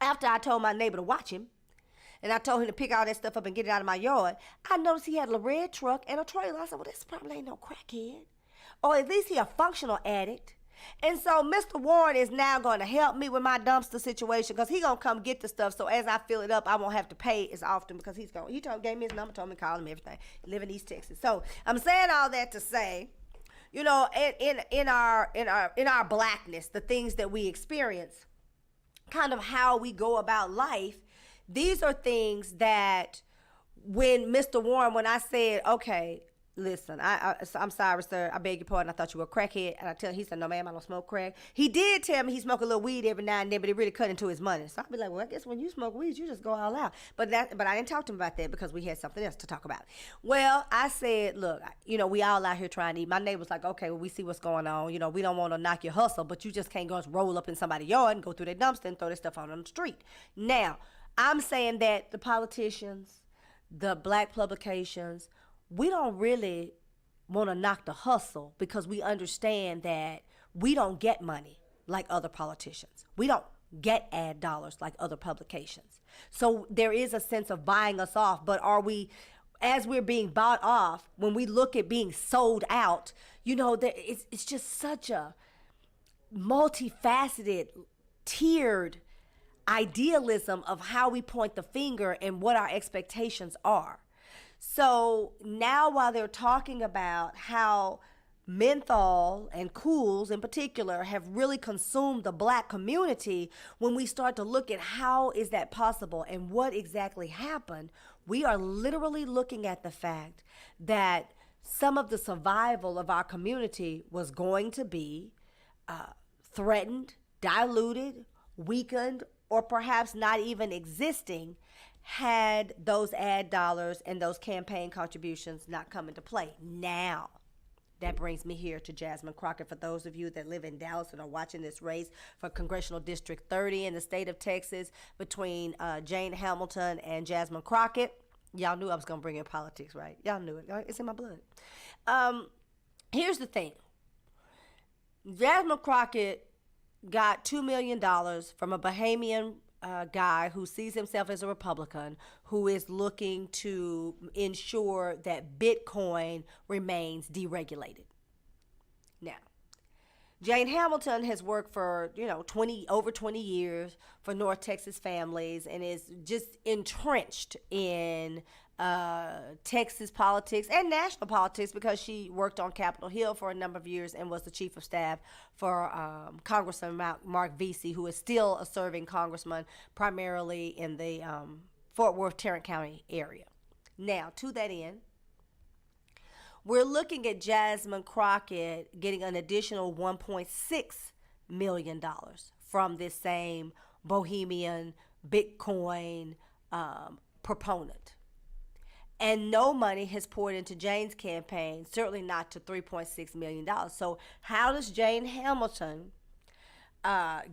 after I told my neighbor to watch him, and I told him to pick all that stuff up and get it out of my yard, I noticed he had a red truck and a trailer. I said, well, this probably ain't no crackhead. Or at least he a functional addict. And so Mr. Warren is now going to help me with my dumpster situation because he going to come get the stuff. So as I fill it up, I won't have to pay as often because he gave me his number, told me to call him, everything. He live in East Texas. So I'm saying all that to say, you know, in our blackness, the things that we experience, kind of how we go about life, these are things that when Mr. Warren, when I said, okay, listen, I'm sorry, sir. I beg your pardon. I thought you were a crackhead. And I tell him, he said, no, ma'am, I don't smoke crack. He did tell me he smoked a little weed every now and then, but it really cut into his money. So I'd be like, well, I guess when you smoke weed, you just go all out. But I didn't talk to him about that because we had something else to talk about. Well, I said, look, you know, we all out here trying to eat. My neighbor's like, okay, well, we see what's going on. You know, we don't want to knock your hustle, but you just can't go and roll up in somebody's yard and go through their dumpster and throw their stuff out on the street. Now, I'm saying that the politicians, the black publications, we don't really want to knock the hustle because we understand that we don't get money like other politicians. We don't get ad dollars like other publications. So there is a sense of buying us off, but are we, as we're being bought off, when we look at being sold out, you know, it's just such a multifaceted, tiered idealism of how we point the finger and what our expectations are. So now while they're talking about how menthol and cools in particular have really consumed the black community, when we start to look at how is that possible and what exactly happened, we are literally looking at the fact that some of the survival of our community was going to be threatened, diluted, weakened, or perhaps not even existing had those ad dollars and those campaign contributions not come into play. Now, that brings me here to Jasmine Crockett. For those of you that live in Dallas and are watching this race for Congressional District 30 in the state of Texas between Jane Hamilton and Jasmine Crockett, y'all knew I was going to bring in politics, right? Y'all knew it. It's in my blood. Here's the thing. Jasmine Crockett got $2 million from a Bahamian guy who sees himself as a Republican, who is looking to ensure that Bitcoin remains deregulated. Now, Jane Hamilton has worked for, over 20 years for North Texas families and is just entrenched in Texas politics and national politics because she worked on Capitol Hill for a number of years and was the chief of staff for Congressman Mark Vesey, who is still a serving congressman primarily in the Fort Worth, Tarrant County area. Now, to that end, we're looking at Jasmine Crockett getting an additional $1.6 million from this same Bohemian Bitcoin proponent. And no money has poured into Jane's campaign, certainly not to $3.6 million. So how does Jane Hamilton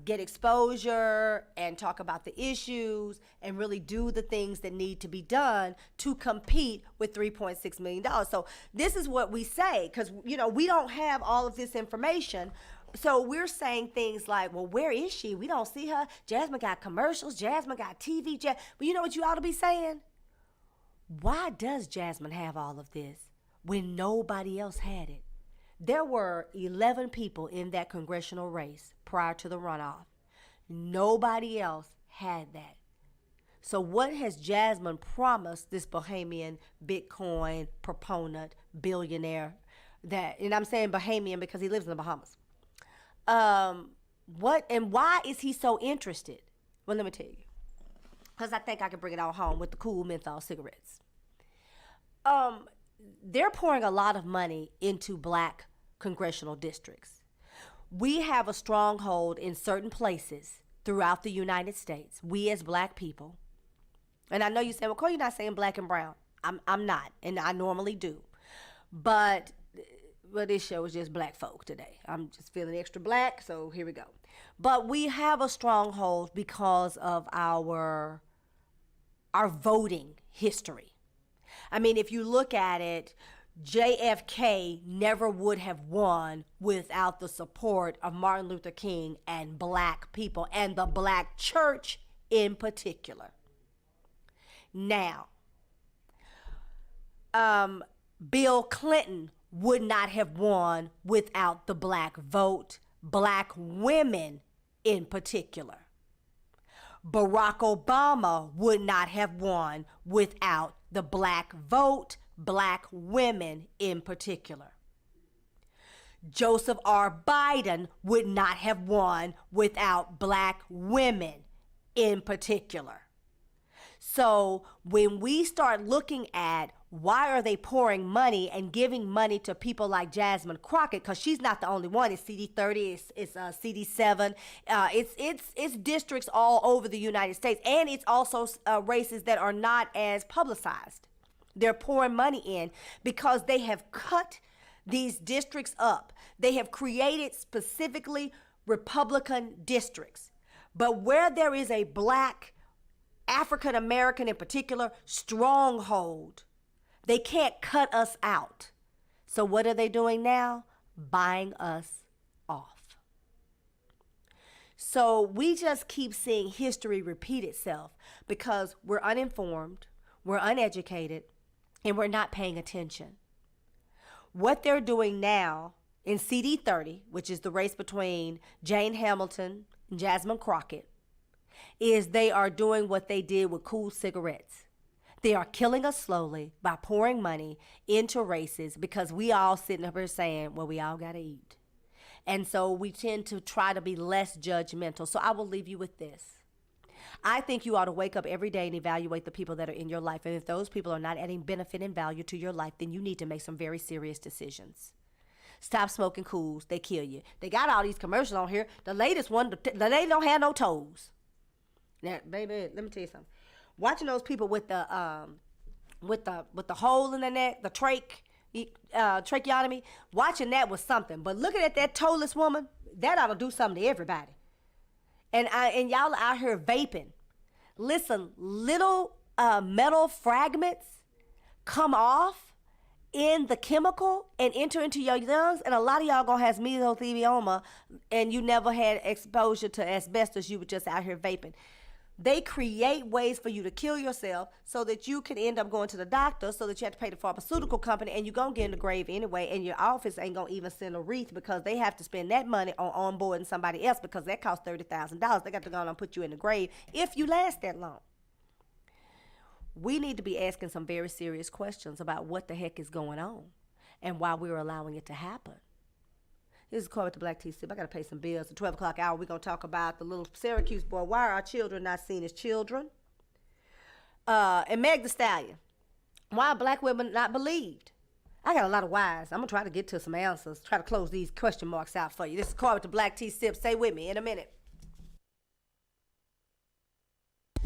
get exposure and talk about the issues and really do the things that need to be done to compete with $3.6 million? So this is what we say, because, we don't have all of this information. So we're saying things like, well, where is she? We don't see her. Jasmine got commercials. Jasmine got TV. But you know what you ought to be saying? Why does Jasmine have all of this when nobody else had it? There were 11 people in that congressional race prior to the runoff. Nobody else had that. So what has Jasmine promised this Bahamian Bitcoin proponent, billionaire, and I'm saying Bahamian because he lives in the Bahamas. What and why is he so interested? Well, let me tell you. Because I think I can bring it all home with the cool menthol cigarettes. They're pouring a lot of money into black congressional districts. We have a stronghold in certain places throughout the United States, we as black people. And I know you say, well, Cole, you're not saying black and brown. I'm not, and I normally do. But well, this show is just black folk today. I'm just feeling extra black, so here we go. But we have a stronghold because of our voting history. I mean, if you look at it, JFK never would have won without the support of Martin Luther King and black people, and the black church in particular. Now, Bill Clinton would not have won without the black vote, black women in particular. Barack Obama would not have won without the black vote, black women in particular. Joseph R. Biden would not have won without black women in particular. So when we start looking at why are they pouring money and giving money to people like Jasmine Crockett, because she's not the only one. It's CD30, it's CD7, it's districts all over the United States, and it's also races that are not as publicized. They're pouring money in because they have cut these districts up. They have created specifically Republican districts. But where there is a black, African American in particular, stronghold, they can't cut us out. So what are they doing now? Buying us off. So we just keep seeing history repeat itself because we're uninformed, we're uneducated, and we're not paying attention. What they're doing now in CD30, which is the race between Jane Hamilton and Jasmine Crockett, is they are doing what they did with cool cigarettes. They are killing us slowly by pouring money into races because we all sitting up here saying, well, we all got to eat. And so we tend to try to be less judgmental. So I will leave you with this. I think you ought to wake up every day and evaluate the people that are in your life. And if those people are not adding benefit and value to your life, then you need to make some very serious decisions. Stop smoking cools. They kill you. They got all these commercials on here. The latest one, the lady don't have no toes. Now, baby, let me tell you something. Watching those people with the hole in the neck, the tracheotomy, watching that was something. But looking at that toeless woman, that ought to do something to everybody. And y'all are out here vaping. Listen, little metal fragments come off in the chemical and enter into your lungs, and a lot of y'all gonna have mesothelioma, and you never had exposure to asbestos. You were just out here vaping. They create ways for you to kill yourself so that you can end up going to the doctor, so that you have to pay the pharmaceutical company, and you're going to get in the grave anyway, and your office ain't going to even send a wreath because they have to spend that money on onboarding somebody else because that costs $30,000. They got to go on and put you in the grave if you last that long. We need to be asking some very serious questions about what the heck is going on and why we're allowing it to happen. This is Corey with the Black Tea Sip. I got to pay some bills. At 12 o'clock hour, we're going to talk about the little Syracuse boy. Why are our children not seen as children? And Meg Thee Stallion. Why are black women not believed? I got a lot of whys. I'm going to try to get to some answers. Try to close these question marks out for you. This is Corey with the Black Tea Sip. Stay with me in a minute.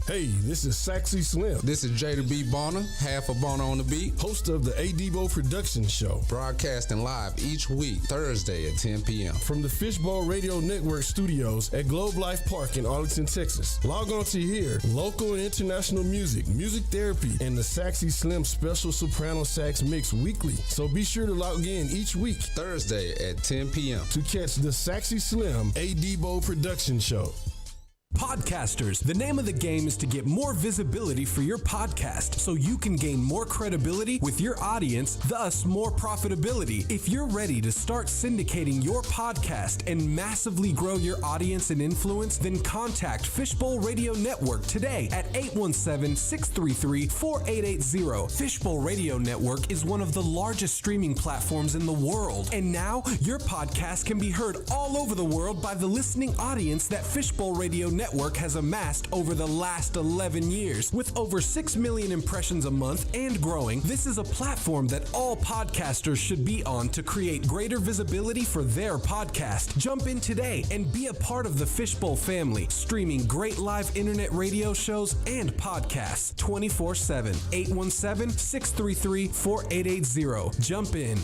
Hey, this is Saxy Slim. This is Jada B. Bonner, half of Bonner on the Beat, host of the A. Debo Production Show, broadcasting live each week, Thursday at 10 p.m. from the Fishbowl Radio Network studios at Globe Life Park in Arlington, Texas. Log on to hear local and international music, music therapy, and the Saxy Slim special soprano sax mix weekly. So be sure to log in each week, Thursday at 10 p.m. to catch the Saxy Slim A. Debo Production Show. Podcasters, the name of the game is to get more visibility for your podcast so you can gain more credibility with your audience, thus more profitability. If you're ready to start syndicating your podcast and massively grow your audience and influence, then contact Fishbowl Radio Network today at 817-633-4880. Fishbowl Radio Network is one of the largest streaming platforms in the world, and now your podcast can be heard all over the world by the listening audience that Fishbowl Radio Network has amassed over the last 11 years. With over 6 million impressions a month and growing, this is a platform that all podcasters should be on to create greater visibility for their podcast. Jump in today and be a part of the Fishbowl family, streaming great live internet radio shows and podcasts 24/7. 817-633-4880. Jump in.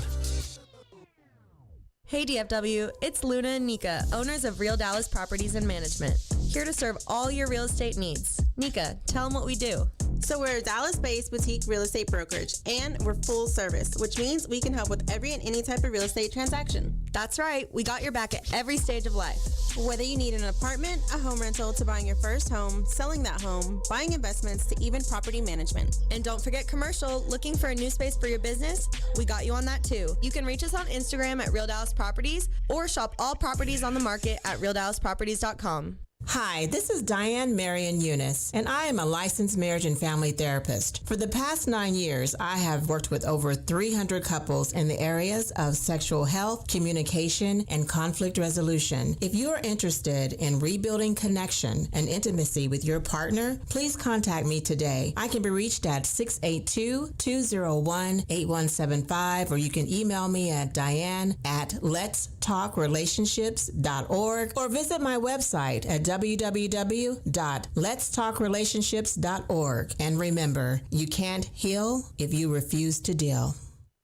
Hey DFW, it's Luna and Nika, owners of Real Dallas Properties and Management, here to serve all your real estate needs. Nika, tell them what we do. So we're a Dallas-based boutique real estate brokerage, and we're full service, which means we can help with every and any type of real estate transaction. That's right, we got your back at every stage of life. Whether you need an apartment, a home rental, to buying your first home, selling that home, buying investments, to even property management. And don't forget commercial, looking for a new space for your business? We got you on that too. You can reach us on Instagram at Real Dallas Properties or shop all properties on the market at RealDallasProperties.com. Hi, this is Diane Marion Eunice, and I am a licensed marriage and family therapist. For the past 9 years, I have worked with over 300 couples in the areas of sexual health, communication, and conflict resolution. If you are interested in rebuilding connection and intimacy with your partner, please contact me today. I can be reached at 682-201-8175, or you can email me at diane@letstalkrelationships.org, or visit my website at www.letstalkrelationships.org. And remember, you can't heal if you refuse to deal.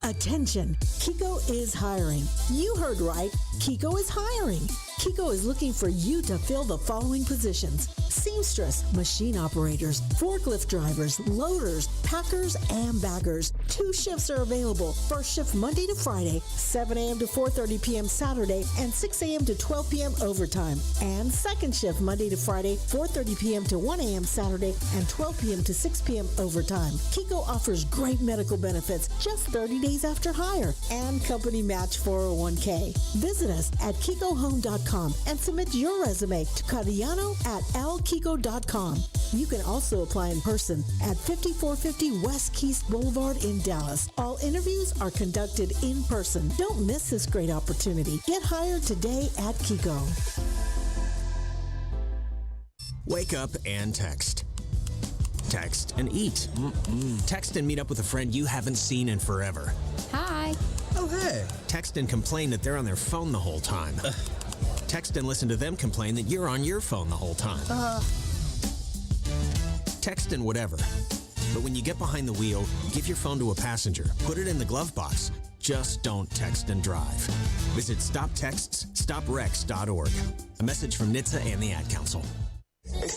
Attention, Kiko is hiring. You heard right. Kiko is hiring. Kiko is looking for you to fill the following positions: seamstress, machine operators, forklift drivers, loaders, packers, and baggers. 2 shifts are available. First shift Monday to Friday, 7 a.m. to 4:30 p.m. Saturday, and 6 a.m. to 12 p.m. overtime. And second shift Monday to Friday, 4:30 p.m. to 1 a.m. Saturday, and 12 p.m. to 6 p.m. overtime. Kiko offers great medical benefits just 30 days after hire and company match 401k. Visit us at KikoHome.com and submit your resume to Cariano@lkiko.com. You can also apply in person at 5450 West Keith Boulevard in Dallas. All interviews are conducted in person. Don't miss this great opportunity. Get hired today at Kiko. Wake up and text. Text and eat. Text and meet up with a friend you haven't seen in forever. Hi. Oh, hey. Text and complain that they're on their phone the whole time. Text and listen to them complain that you're on your phone the whole time. Text and whatever. But when you get behind the wheel, give your phone to a passenger. Put it in the glove box. Just don't text and drive. Visit StopTextsStopWrecks.org. A message from NHTSA and the Ad Council.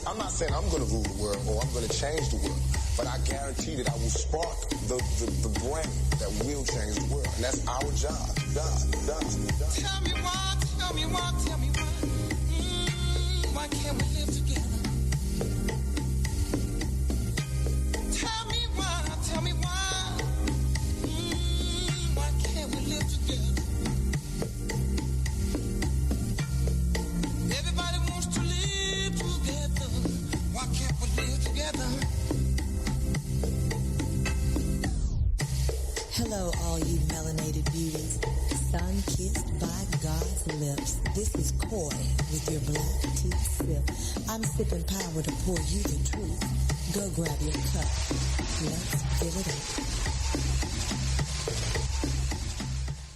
I'm not saying I'm going to rule the world or I'm going to change the world, but I guarantee that I will spark the brain that will change the world. And that's our job. Tell me why. Why can't we live together? Tell me why. Why can't we live together? Everybody wants to live together. Why can't we live together? Hello, all you melanated beauties. Sun-kissed by God's lips. This is Coy with your black tea sip. I'm sipping power to pour you the truth. Go grab your cup. Let's fill it up.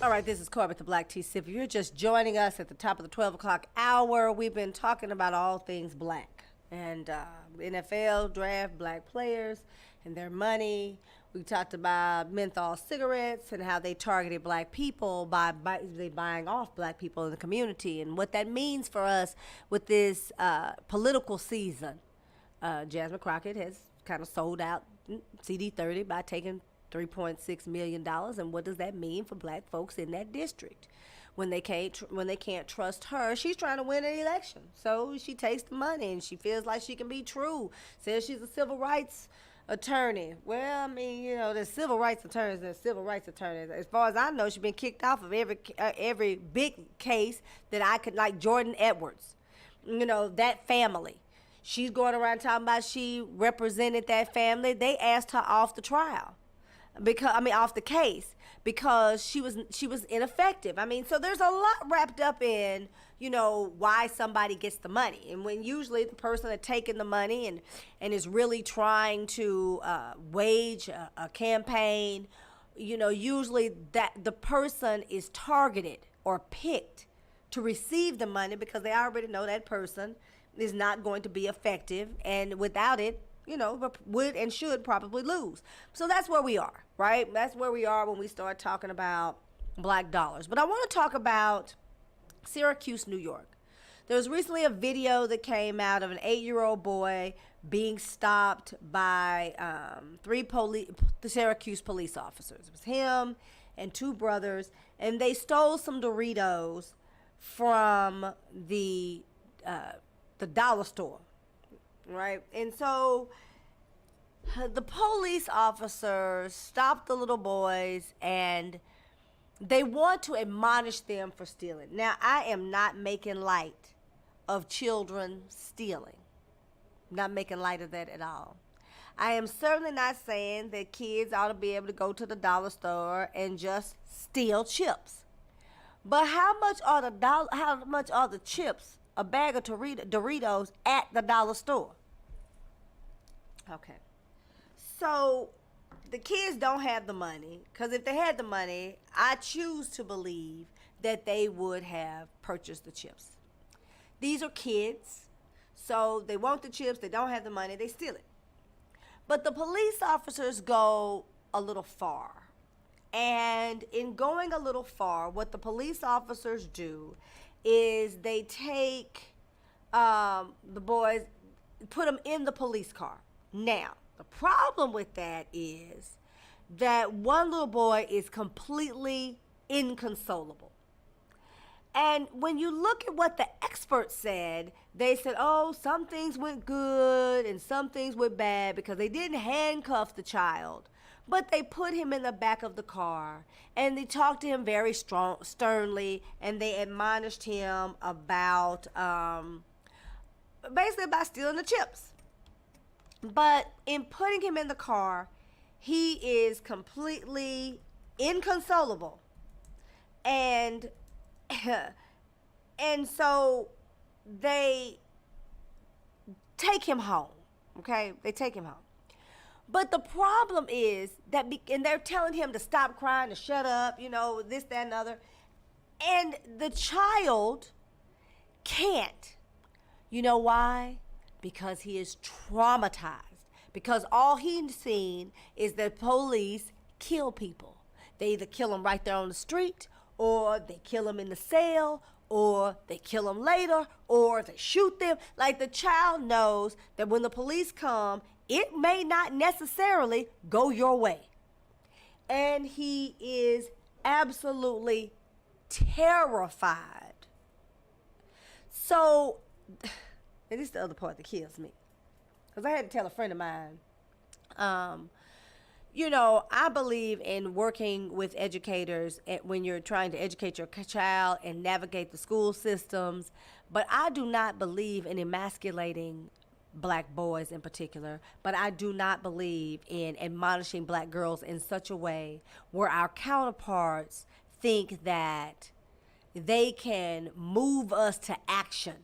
All right, this is Coy with the Black Tea Sip. If you're just joining us at the top of the 12 o'clock hour, we've been talking about all things black. And NFL draft black players and their money. We talked about menthol cigarettes and how they targeted black people by buying off black people in the community and what that means for us with this political season. Jasmine Crockett has kind of sold out CD30 by taking $3.6 million. And what does that mean for black folks in that district? When they can't trust her, she's trying to win an election. So she takes the money and she feels like she can be true. Says she's a civil rights attorney. Well, I mean, you know, there's civil rights attorneys. As far as I know, she's been kicked off of every big case that I could, like Jordan Edwards. You know, that family. She's going around talking about she represented that family. They asked her off the trial. Off the case because she was ineffective. I mean, so there's a lot wrapped up in, you know, why somebody gets the money. And when usually the person that's taking the money and is really trying to wage a campaign, you know, usually that the person is targeted or picked to receive the money because they already know that person is not going to be effective, and without it, you know, would and should probably lose. So that's where we are, right? That's where we are when we start talking about black dollars. But I want to talk about Syracuse, New York. There was recently a video that came out of an 8-year-old boy being stopped by the Syracuse police officers. It was him and 2 brothers, and they stole some Doritos from the dollar store, right? And so the police officers stopped the little boys, and they want to admonish them for stealing. Now, I am not making light of children stealing. Not making light of that at all. I am certainly not saying that kids ought to be able to go to the dollar store and just steal chips. But how much are the chips, a bag of Doritos at the dollar store? Okay. So the kids don't have the money, because if they had the money, I choose to believe that they would have purchased the chips. These are kids, so they want the chips, they don't have the money, they steal it. But the police officers go a little far. And in going a little far, what the police officers do is they take the boys, put them in the police car. Now, the problem with that is that one little boy is completely inconsolable. And when you look at what the experts said, they said, oh, some things went good and some things went bad because they didn't handcuff the child, but they put him in the back of the car and they talked to him very sternly, and they admonished him about basically about stealing the chips. But in putting him in the car, he is completely inconsolable. And so they take him home, okay? They take him home. But the problem is that, and they're telling him to stop crying, to shut up, this, that, and other. And the child can't. You know why? Because he is traumatized. Because all he's seen is that police kill people. They either kill them right there on the street, or they kill them in the cell, or they kill them later, or they shoot them. Like, the child knows that when the police come, it may not necessarily go your way. And he is absolutely terrified. So, and this is the other part that kills me. Because I had to tell a friend of mine, I believe in working with educators when you're trying to educate your child and navigate the school systems, but I do not believe in emasculating black boys in particular, but I do not believe in admonishing black girls in such a way where our counterparts think that they can move us to action,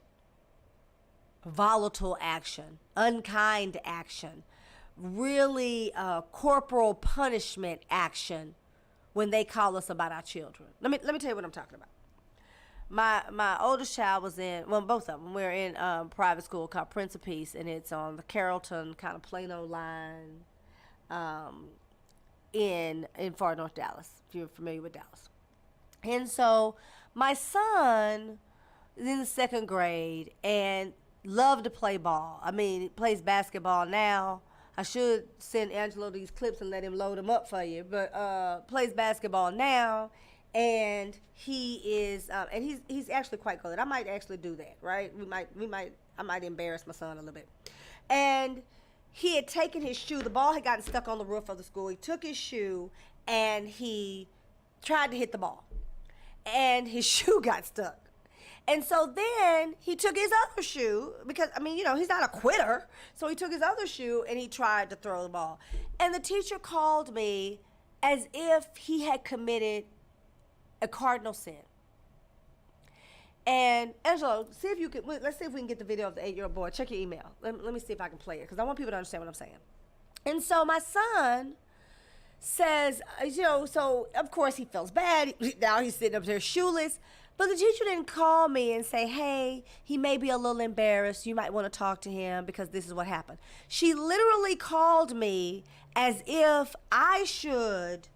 volatile action, unkind action, really corporal punishment action when they call us about our children. Let me tell you what I'm talking about. My oldest child was both of them. We're in private school called Prince of Peace, and it's on the Carrollton kind of Plano line in far north Dallas, if you're familiar with Dallas. And so my son is in the 2nd grade and loved to play ball. I mean, he plays basketball now. I should send Angelo these clips and let him load them up for you, but plays basketball now. And he is, and he's actually quite good. I might actually do that, right? I might embarrass my son a little bit. And he had taken his shoe. The ball had gotten stuck on the roof of the school. He took his shoe and he tried to hit the ball, and his shoe got stuck. And so then he took his other shoe because, he's not a quitter. So he took his other shoe and he tried to throw the ball. And the teacher called me as if he had committed a cardinal sin. And Angelo, let's see if we can get the video of the 8-year-old boy. Check your email. Let me see if I can play it, because I want people to understand what I'm saying. And so my son says, so of course he feels bad. Now he's sitting up there shoeless. But the teacher didn't call me and say, hey, he may be a little embarrassed. You might want to talk to him because this is what happened. She literally called me as if I should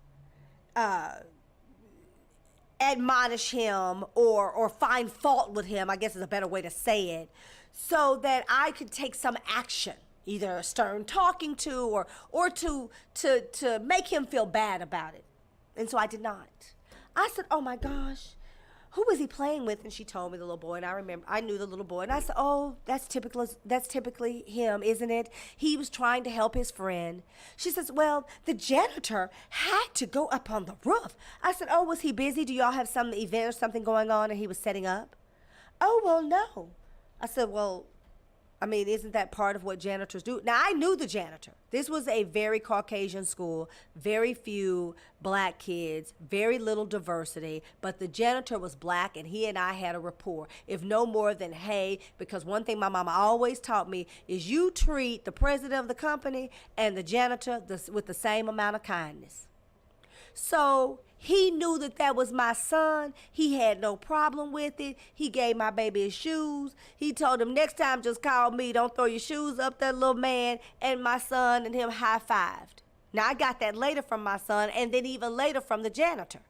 admonish him or find fault with him, I guess is a better way to say it, so that I could take some action, either a stern talking to or to make him feel bad about it. And so I did not. I said, oh my gosh, who was he playing with? And she told me the little boy, and I knew the little boy. And I said, oh, that's typically him, isn't it? He was trying to help his friend. She says, well, the janitor had to go up on the roof. I said, oh, was he busy? Do y'all have some event or something going on and he was setting up? Oh, well, no. I said, well, I mean, isn't that part of what janitors do? Now, I knew the janitor. This was a very Caucasian school, very few black kids, very little diversity, but the janitor was black, and he and I had a rapport, if no more than hey, because one thing my mama always taught me is you treat the president of the company and the janitor with the same amount of kindness. So he knew that was my son. He had no problem with it. He gave my baby his shoes. He told him, next time just call me. Don't throw your shoes up there, little man. And my son and him high-fived. Now, I got that later from my son, and then even later from the janitor.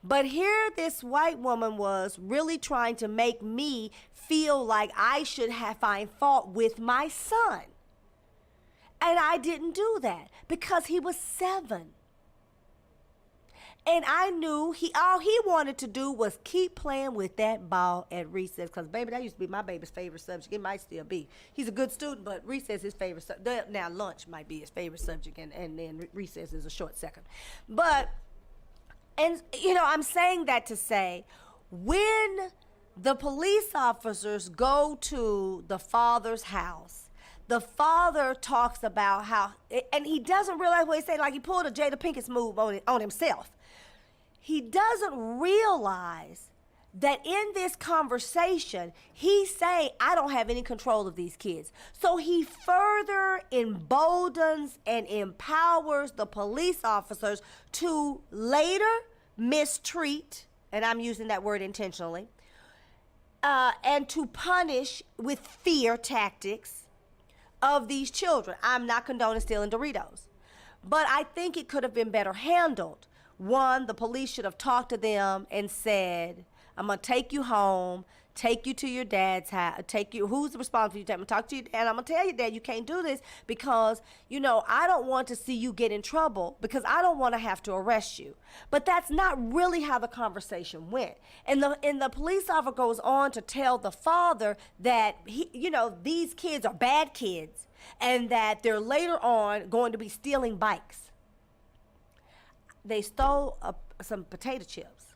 But here this white woman was really trying to make me feel like I should find fault with my son. And I didn't do that because he was 7. And I knew all he wanted to do was keep playing with that ball at recess. Because, baby, that used to be my baby's favorite subject. It might still be. He's a good student, but recess is his favorite subject. Now, lunch might be his favorite subject, and then recess is a short second. But, and, you know, I'm saying that to say, when the police officers go to the father's house, the father talks about how, and he doesn't realize what he's saying, like he pulled a Jada Pinkett move on himself. He doesn't realize that in this conversation, he's saying, I don't have any control of these kids. So he further emboldens and empowers the police officers to later mistreat, and I'm using that word intentionally, and to punish with fear tactics of these children. I'm not condoning stealing Doritos, but I think it could have been better handled. One, the police should have talked to them and said, I'm going to take you home, take you to your dad's house, who's responsible for you? I'm going to talk to you, and I'm going to tell your dad you can't do this because, you know, I don't want to see you get in trouble because I don't want to have to arrest you. But that's not really how the conversation went. And the police officer goes on to tell the father that, these kids are bad kids and that they're later on going to be stealing bikes. They stole some potato chips.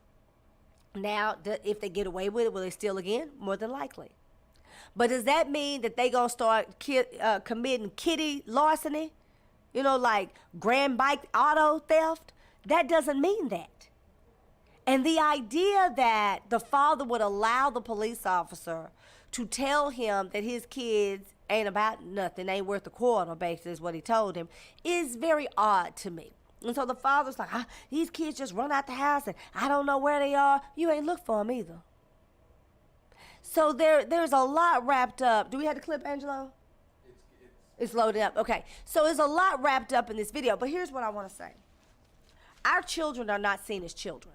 Now, if they get away with it, will they steal again? More than likely. But does that mean that they going to start committing kitty larceny? Like grand bike auto theft? That doesn't mean that. And the idea that the father would allow the police officer to tell him that his kids ain't about nothing, ain't worth a quarter, basically is what he told him, is very odd to me. And so the father's like, these kids just run out the house and I don't know where they are. You ain't look for them either. So there's a lot wrapped up. Do we have the clip, Angelo? It's loaded up. Okay. So there's a lot wrapped up in this video. But here's what I want to say. Our children are not seen as children.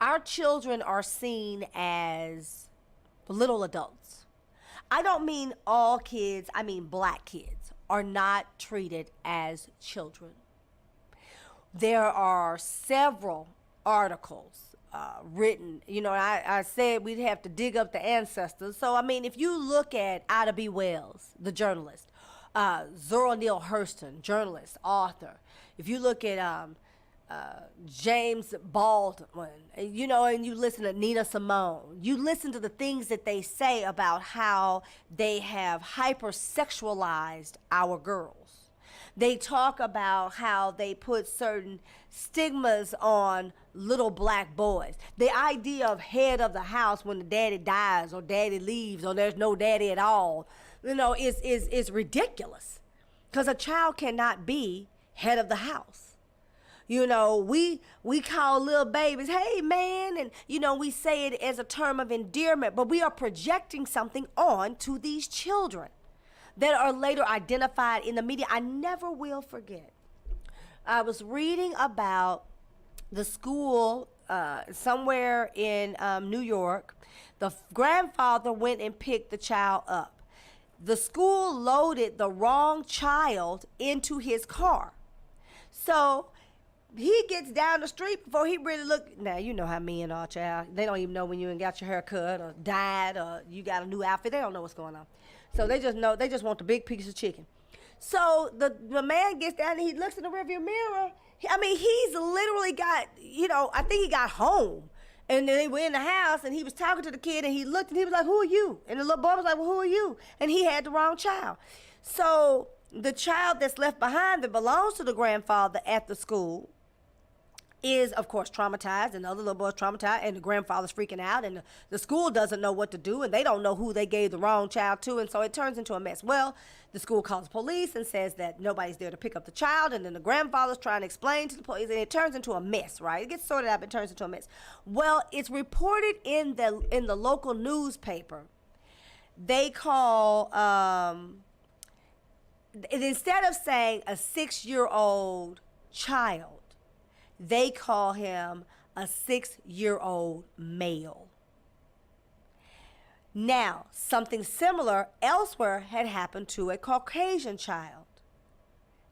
Our children are seen as little adults. I don't mean all kids. I mean black kids are not treated as children. There are several articles written, I said we'd have to dig up the ancestors. So, if you look at Ida B. Wells, the journalist, Zora Neal Hurston, journalist, author, if you look at James Baldwin, and you listen to Nina Simone, you listen to the things that they say about how they have hypersexualized our girls. They talk about how they put certain stigmas on little black boys. The idea of head of the house when the daddy dies or daddy leaves or there's no daddy at all, is ridiculous. Because a child cannot be head of the house. We call little babies, hey man, and we say it as a term of endearment, but we are projecting something on to these children that are later identified in the media. I never will forget. I was reading about the school somewhere in New York. The grandfather went and picked the child up. The school loaded the wrong child into his car. So he gets down the street before he really look. Now, you know how men are, child. They don't even know when you ain't got your hair cut or dyed or you got a new outfit. They don't know what's going on. So they just want the big piece of chicken. So the man gets down and he looks in the rearview mirror. He's literally got, I think he got home. And then they were in the house and he was talking to the kid and he looked and he was like, "Who are you?" And the little boy was like, "Well, who are you?" And he had the wrong child. So the child that's left behind that belongs to the grandfather at the school is, of course, traumatized, and the other little boy's traumatized, and the grandfather's freaking out, and the school doesn't know what to do, and they don't know who they gave the wrong child to, and so it turns into a mess. Well, the school calls police and says that nobody's there to pick up the child, and then the grandfather's trying to explain to the police, and it turns into a mess, right? It gets sorted out, but it turns into a mess. Well, it's reported in the local newspaper. They call, instead of saying a 6-year-old child, they call him a 6-year-old male. Now, something similar elsewhere had happened to a Caucasian child.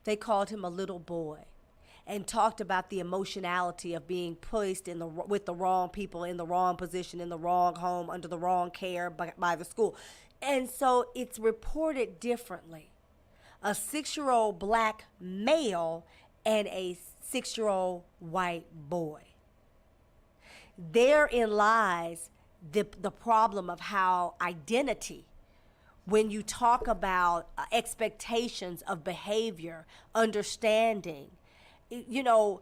They called him a little boy and talked about the emotionality of being placed with the wrong people in the wrong position, in the wrong home, under the wrong care by the school. And so it's reported differently. A 6-year-old black male and a 6-year-old white boy. Therein lies the problem of how identity, when you talk about expectations of behavior, understanding, a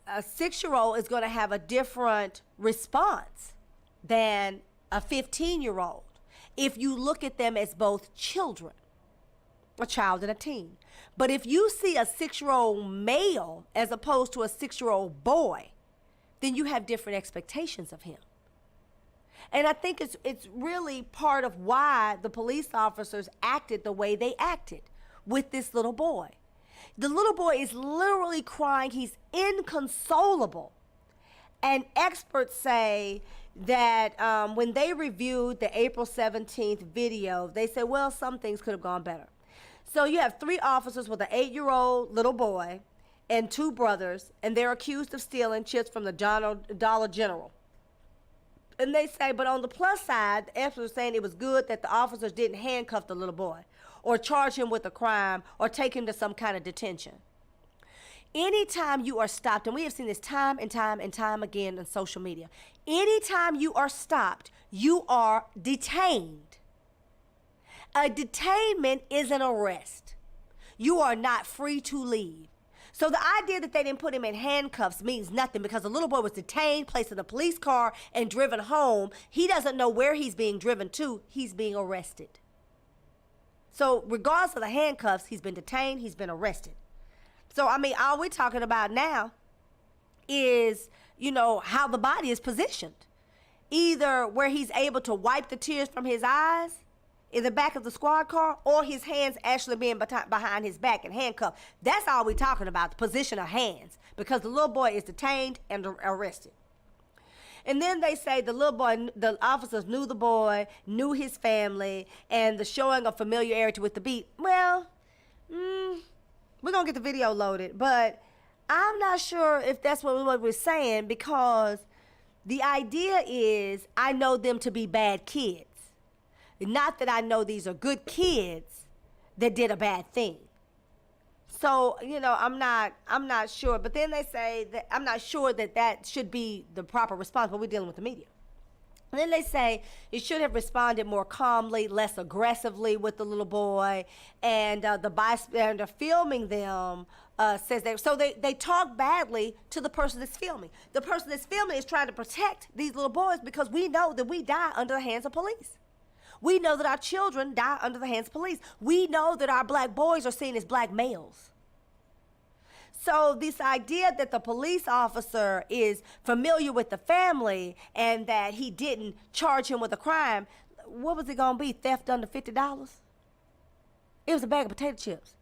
6-year-old is going to have a different response than a 15-year-old if you look at them as both children, a child and a teen. But if you see a 6-year-old male as opposed to a 6-year-old boy, then you have different expectations of him. And I think it's really part of why the police officers acted the way they acted with this little boy. The little boy is literally crying. He's inconsolable. And experts say that when they reviewed the April 17th video, they said, well, some things could have gone better. So you have 3 officers with an 8-year-old little boy and 2 brothers, and they're accused of stealing chips from the Dollar General. And they say, but on the plus side, the experts are saying it was good that the officers didn't handcuff the little boy or charge him with a crime or take him to some kind of detention. Anytime you are stopped, and we have seen this time and time and time again on social media, anytime you are stopped, you are detained. A detainment is an arrest. You are not free to leave. So the idea that they didn't put him in handcuffs means nothing because the little boy was detained, placed in a police car, and driven home. He doesn't know where he's being driven to. He's being arrested. So regardless of the handcuffs, he's been detained, he's been arrested. So, all we're talking about now is, how the body is positioned. Either where he's able to wipe the tears from his eyes in the back of the squad car, or his hands actually being behind his back and handcuffed. That's all we're talking about, the position of hands, because the little boy is detained and arrested. And then they say the officers knew the boy, knew his family, and the showing of familiarity with the beat. Well, we're going to get the video loaded, but I'm not sure if that's what we're saying, because the idea is I know them to be bad kids. Not that I know these are good kids that did a bad thing. So, I'm not sure. But then they say that I'm not sure that should be the proper response, but we're dealing with the media. And then they say it should have responded more calmly, less aggressively with the little boy. And the bystander filming them says that. So they talk badly to the person that's filming. The person that's filming is trying to protect these little boys because we know that we die under the hands of police. We know that our children die under the hands of police. We know that our black boys are seen as black males. So this idea that the police officer is familiar with the family and that he didn't charge him with a crime, what was it going to be, theft under $50? It was a bag of potato chips.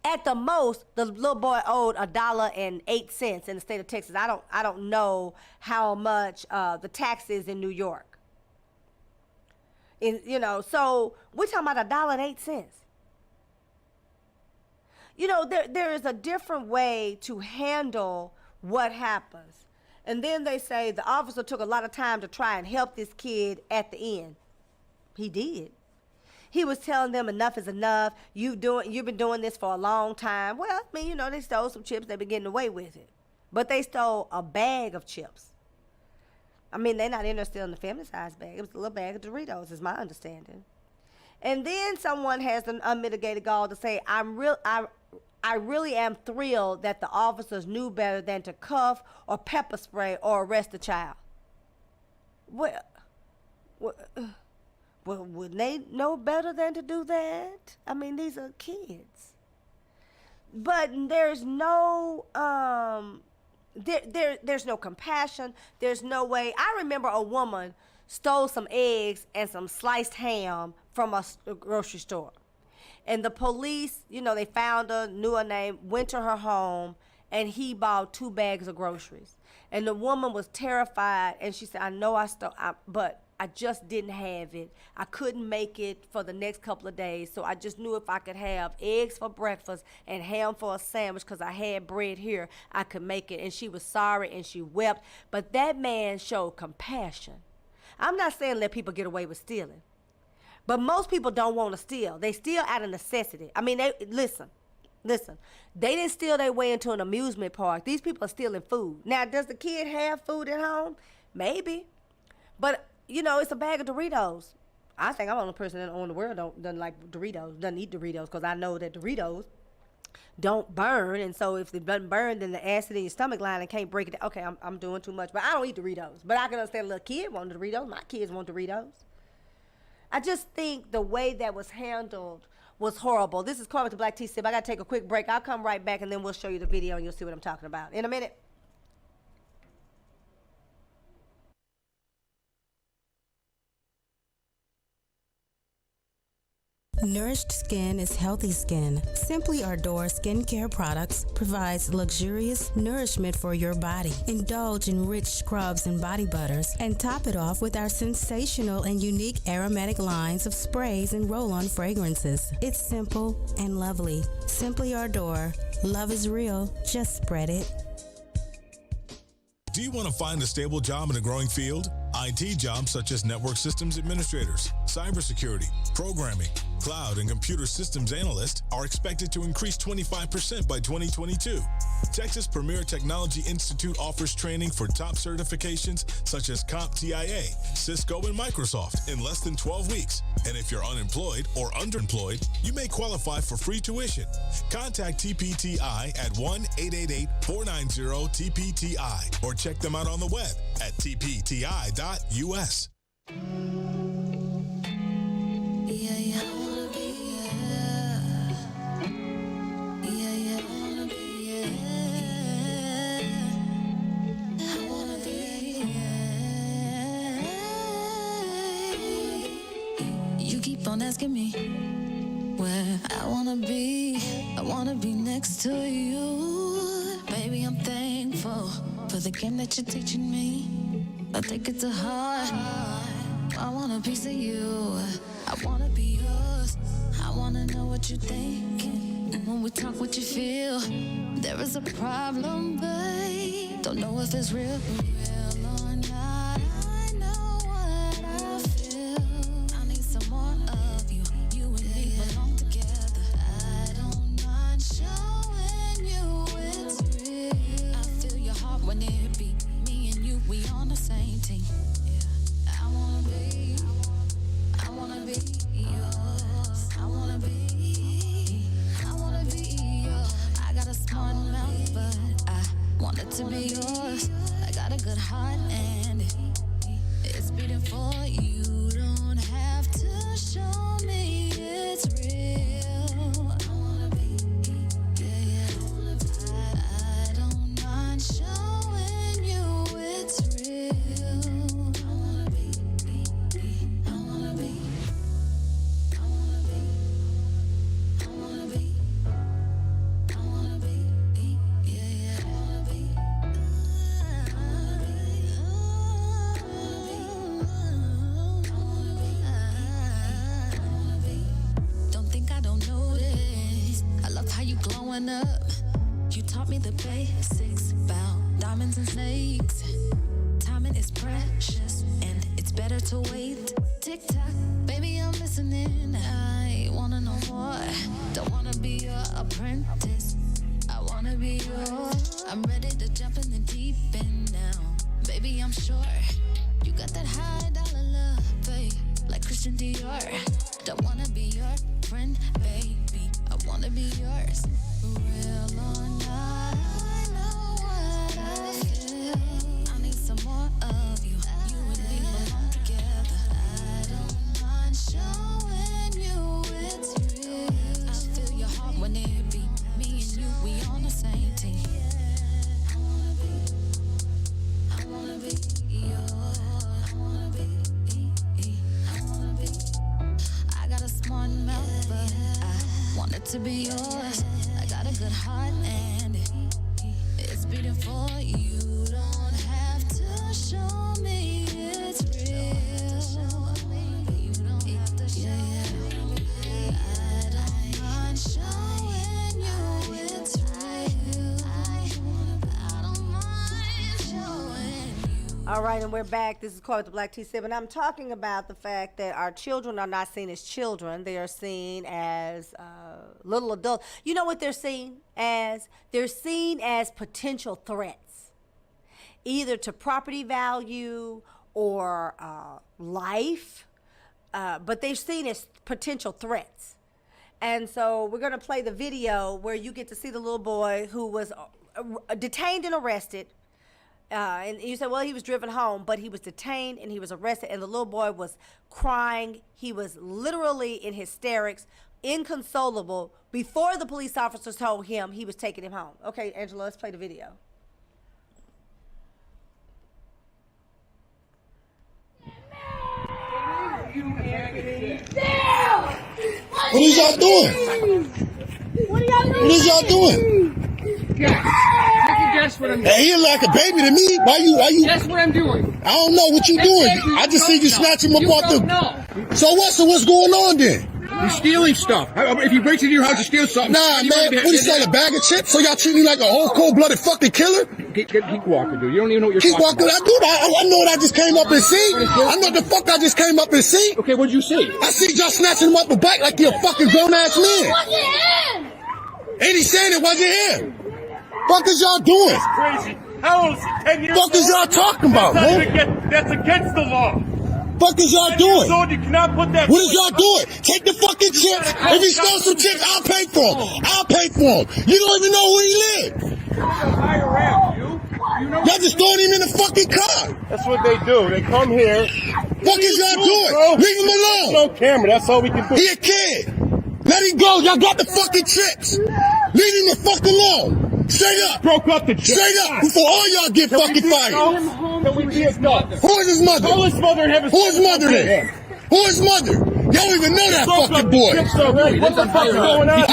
At the most, the little boy owed $1.08 in the state of Texas. I don't know how much the tax is in New York. So we're talking about $1.08. There is a different way to handle what happens. And then they say the officer took a lot of time to try and help this kid at the end. He did. He was telling them enough is enough. You've been doing this for a long time. Well, they stole some chips. They've been getting away with it. But they stole a bag of chips. They're not interested in the family size bag. It was a little bag of Doritos, is my understanding. And then someone has the unmitigated gall to say, I really am thrilled that the officers knew better than to cuff or pepper spray or arrest the child. Well, wouldn't they know better than to do that? These are kids. But there's no there's no compassion. There's no way. I remember a woman stole some eggs and some sliced ham from a grocery store. And the police, they found her, knew her name, went to her home, and he bought 2 bags of groceries. And the woman was terrified, and she said, I know I stole, but I just didn't have it. I couldn't make it for the next couple of days, so I just knew if I could have eggs for breakfast and ham for a sandwich because I had bread here, I could make it. And she was sorry, and she wept. But that man showed compassion. I'm not saying let people get away with stealing. But most people don't want to steal. They steal out of necessity. Listen. They didn't steal their way into an amusement park. These people are stealing food. Now, does the kid have food at home? Maybe. But, it's a bag of Doritos. I think I'm the only person in the world doesn't like Doritos, doesn't eat Doritos, because I know that Doritos don't burn. And so if it doesn't burn, then the acid in your stomach line and can't break it down. Okay, I'm doing too much. But I don't eat Doritos. But I can understand a little kid wanting Doritos. My kids want Doritos. I just think the way that was handled was horrible. This is Carmen with the Black Tea Sip. I got to take a quick break. I'll come right back, and then we'll show you the video, and you'll see what I'm talking about in a minute. Nourished skin is healthy skin. Simply Ardor skincare products provides luxurious nourishment for your body. Indulge in rich scrubs and body butters, and top it off with our sensational and unique aromatic lines of sprays and roll-on fragrances. It's simple and lovely. Simply Ardor. Love is real. Just spread it. Do you want to find a stable job in a growing field? IT jobs such as network systems administrators, cybersecurity, programming, cloud, and computer systems analysts are expected to increase 25% by 2022. Texas Premier Technology Institute offers training for top certifications such as CompTIA, Cisco, and Microsoft in less than 12 weeks. And if you're unemployed or underemployed, you may qualify for free tuition. Contact TPTI at 1-888-490-TPTI or check them out on the web at tpti.us. You keep on asking me where I wanna be. I wanna be next to you. Baby, I'm thankful for the game that you're teaching me. I take it to heart. I want a piece of you. I wanna be yours. I wanna know what you think. When we talk, what you feel. There is a problem, babe. Don't know if it's real or not. I know what I feel. I need some more of you. You and me belong together. I don't mind showing you it's real. I feel your heart when it beats. Me and you, we on the same team. I wanna be yours. I wanna be yours. I got a smart mouth, but I want it to be yours. I got a good heart and it's beating for you. Don't have to show me it's real. I wanna be, yeah. I don't mind showing you it's real. I wanna be. growing up, you taught me the basics about diamonds and snakes. Timing is precious, and it's better to wait. Tick-tock, baby, I'm listening. I wanna know more. Don't wanna be your apprentice. I wanna be yours. I'm ready to jump in the deep end now. Baby, I'm sure you got that high dollar love, babe, like Christian Dior. Don't wanna be your friend, baby. I wanna be yours. Real or not, I know what I feel. I need some more of you. You and me belong together. I don't mind showing you it's real. I feel your heart when it beat. Me and you, we on the same team. I wanna be yours. I got a smart mouth, but I want it to be yours. I got a good heart and it's beating for you. You don't have to show me it's real. You don't have to show me. I don't mind showing you it's real. I don't mind showing you. All right, and we're back. This is Chloe with the Black T7. I'm talking about the fact that our children are not seen as children. They are seen as little adults. You know what they're seen as? They're seen as potential threats, either to property value or life, but they're seen as potential threats. And so we're going to play the video where you get to see the little boy who was detained and arrested. And you said, well, he was driven home, but he was detained and he was arrested, and the little boy was crying. He was literally in hysterics, inconsolable, before the police officers told him he was taking him home. Okay, Angela, let's play the video. What is y'all doing? What is y'all doing? Guess what I'm doing. Hey, you're like a baby to me. Why you? Guess what I'm doing. I don't know what you doing. I just see you snatching him up off the. So what's going on then? You're stealing stuff. If you break into your house, you steal something. Nah, man. What you sell, a bag of chips? So y'all treat me like a whole cold-blooded fucking killer? Keep walking, dude. You don't even know what you're keep talking walking. about. I know what I just came up and see. I know the fuck I just came up and see. Okay, what'd you see? I see y'all snatching him up the back like you're a fucking grown-ass man. Ain't he saying it wasn't him? Fuck is y'all doing? That's crazy. How old is he? 10 years old? Fuck is y'all talking about, man? That's against the law. Fuck is y'all doing? You cannot put that. What is y'all doing? Take the fucking chips. If he stole some chips, I'll pay for him. I'll pay for him. You don't even know where he lives. Y'all just throwing him in the fucking car. That's what they do. They come here. Fuck is y'all doing? Leave him alone. No camera. That's all we can do. He a kid. Let him go. Y'all got the fucking chips. Leave him the fuck alone. Straight up. Broke up the chips. Straight up. Before all y'all get fucking fired. Can we be his mother? Who is his mother? Call his mother and have his Who is mother then? Who is mother? Y'all don't even know that fucking boy. What the fuck is going on?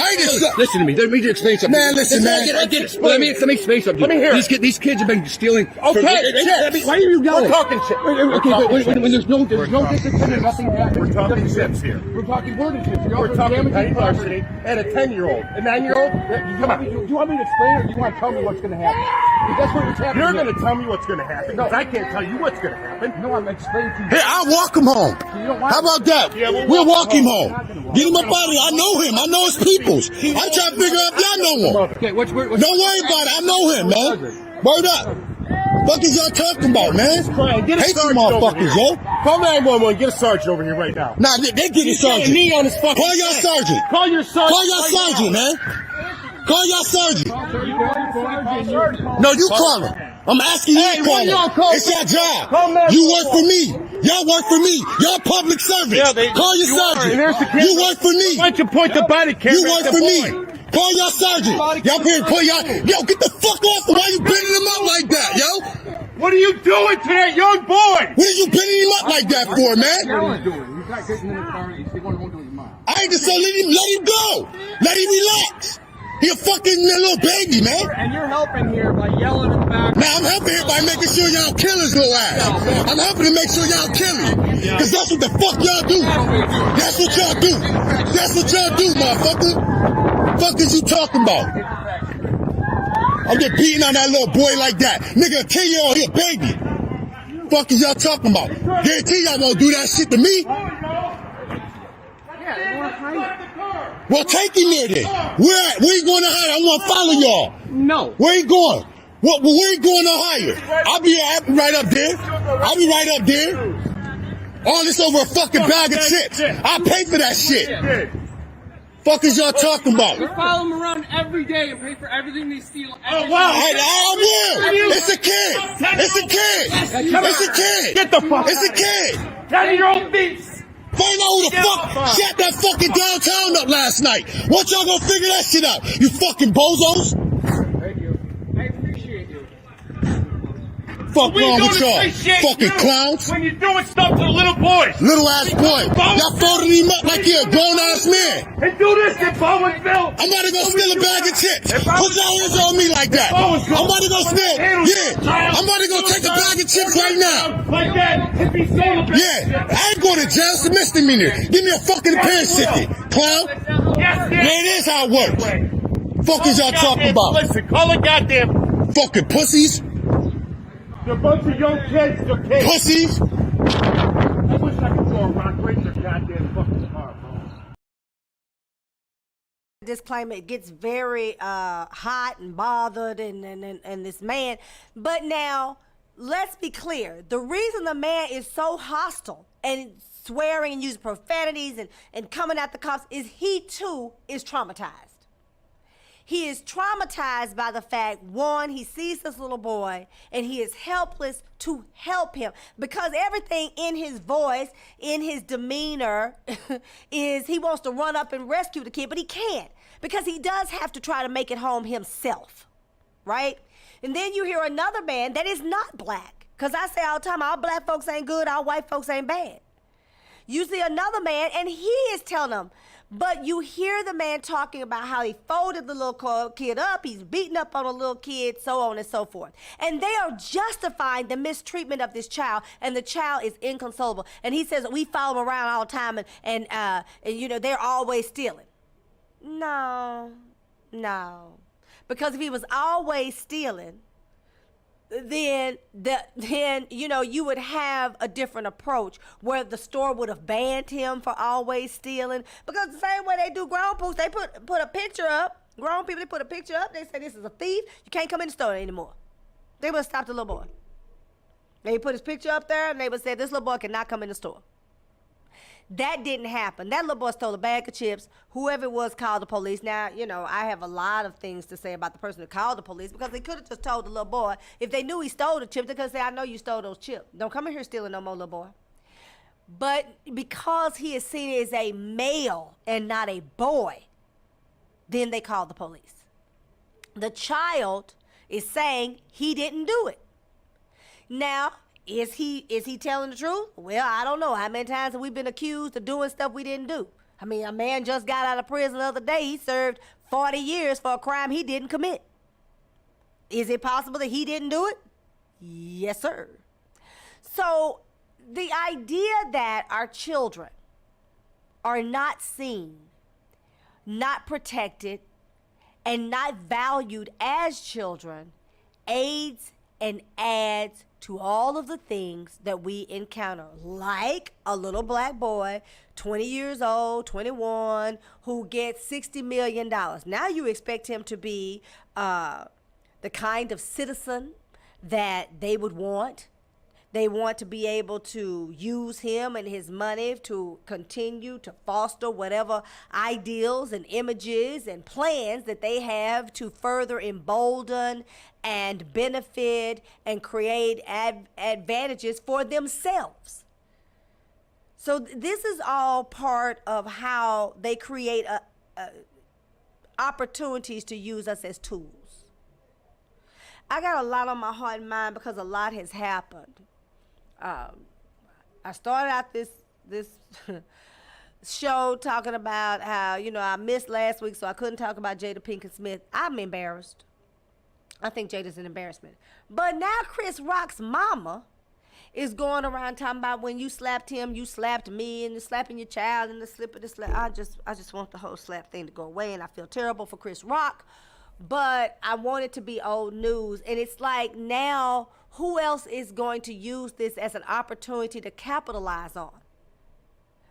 Listen to me. Let me explain something. Man, listen, man. I get it. Let me explain something. Let me hear it. These kids have been stealing. Okay, why are you yelling? We're talking shit. Okay, when there's no discipline and nothing happens. We're talking chips here. We're talking murder chips. We're talking petty larceny and a 10-year-old. A 9-year-old? Come on. Do you want me to explain it, or do you want to tell me what's going to happen? Because that's what's happening. You're going to tell me what's going to happen. No, I can't tell you what's going to happen. No, I'm explaining to you. Hey, I'll walk him home. How about that? Yeah, we'll walk him home. Get him up out of here. I know him. I know his peoples. I'm trying to figure out if y'all know him. Okay, don't worry about it. I know him, man. Word up. What is y'all talking about, man? Hate some motherfuckers, yo. Call 911. Get a sergeant over here right now. Nah, they get a sergeant. Knee on his fucking Call your sergeant. Call your sergeant. Call your sergeant, man. Call your sergeant. No, you call him. I'm asking you to call him. It's your job. You work for me. Y'all work for me. Y'all public servants. Call your sergeant. You work for me. Why don't you point the body camera? You work for me. Call your sergeant. Y'all here, call y'all. Yo, get the fuck off. Why you bending him up like that, yo? What are you doing to that young boy? What are you bending him up like that for, man? I ain't just say let him go. Let him relax. He a fucking little baby, man. And you're helping here by yelling in the back. Now, I'm helping here by making sure y'all kill his little ass. I'm helping to make sure y'all kill him. Because that's what the fuck y'all do. That's what y'all do. That's what y'all do, motherfucker. Fuck is you talking about? I'm just beating on that little boy like that. Nigga, a 10-year-old, he a baby. Fuck is y'all talking about? Guarantee y'all gonna do that shit to me? Well, take him there then. Where you going to hire? I want to follow y'all. No. Where you going? Where you going to hire? I'll be right up there. I'll be right up there. All this over a fucking bag of chips. I'll pay for that shit. Fuck is y'all talking about? We follow them around every day and pay for everything they steal. Oh, wow. I will. It's a kid. It's a kid. It's a kid. Get the fuck It's a kid. 10-year-old thieves. Find out who the fuck shot that fucking downtown up last night. What y'all gonna figure that shit out? You fucking bozos? Thank you. I appreciate you. Fuck wrong with y'all? Fucking clowns. When you're doing stuff to the little boys. Little ass boy. Y'all folded him up like he a grown ass man. And do this in Baldwinville. I'm about to go steal a bag of chips. Put your hands on me like that. I'm about to go steal. Yeah. I'm about to go take a bag of chips right now. Like that. If he stole a bag. Yeah. I ain't going to jail. It's a misdemeanor. Give me a fucking appearance ticket. Clown. Yeah, it is how it works. Fuck is y'all talking about? Listen, call it goddamn. Fucking pussies. You're a bunch of young kids, okay? Pussies. I wish I could throw a rock right in their goddamn fucking car, bro. This climate gets very hot and bothered and this man. But now, let's be clear. The reason the man is so hostile and swearing and using profanities and coming at the cops is he too is traumatized. He is traumatized by the fact, one, he sees this little boy and he is helpless to help him because everything in his voice, in his demeanor is he wants to run up and rescue the kid, but he can't because he does have to try to make it home himself, right? And then you hear another man that is not black, because I say all the time, all black folks ain't good, all white folks ain't bad. You see another man and he is telling them, but you hear the man talking about how he folded the little kid up, he's beating up on a little kid, so on and so forth. And they are justifying the mistreatment of this child, and the child is inconsolable. And he says, we follow him around all the time, and you know, they're always stealing. No. Because if he was always stealing, then you know, you would have a different approach where the store would have banned him for always stealing. Because the same way they do grown folks, they put a picture up. Grown people, they put a picture up. They say this is a thief. You can't come in the store anymore. They would have stopped the little boy. They put his picture up there and they would say this little boy cannot come in the store. That didn't happen. That little boy stole a bag of chips. Whoever it was called the police. Now, you know, I have a lot of things to say about the person who called the police because they could have just told the little boy. If they knew he stole the chips, they could say, I know you stole those chips. Don't come in here stealing no more, little boy. But because he is seen as a male and not a boy, then they called the police. The child is saying he didn't do it. Now, is he telling the truth? Well, I don't know. How many times have we been accused of doing stuff we didn't do? I mean, a man just got out of prison the other day. He served 40 years for a crime he didn't commit. Is it possible that he didn't do it? Yes, sir. So the idea that our children are not seen, not protected, and not valued as children aids and adds to all of the things that we encounter, like a little black boy, 20 years old, 21, who gets $60 million. Now you expect him to be the kind of citizen that they would want. They want to be able to use him and his money to continue to foster whatever ideals and images and plans that they have to further embolden and benefit and create advantages for themselves. So this is all part of how they create opportunities to use us as tools. I got a lot on my heart and mind because a lot has happened. I started out this show talking about how, you know, I missed last week, so I couldn't talk about Jada Pinkett Smith. I'm embarrassed. I think Jada's an embarrassment. But now Chris Rock's mama is going around talking about when you slapped him, you slapped me, and the slapping your child and the slip of the slap. I just want the whole slap thing to go away, and I feel terrible for Chris Rock. but I want it to be old news. And it's like, now who else is going to use this as an opportunity to capitalize on?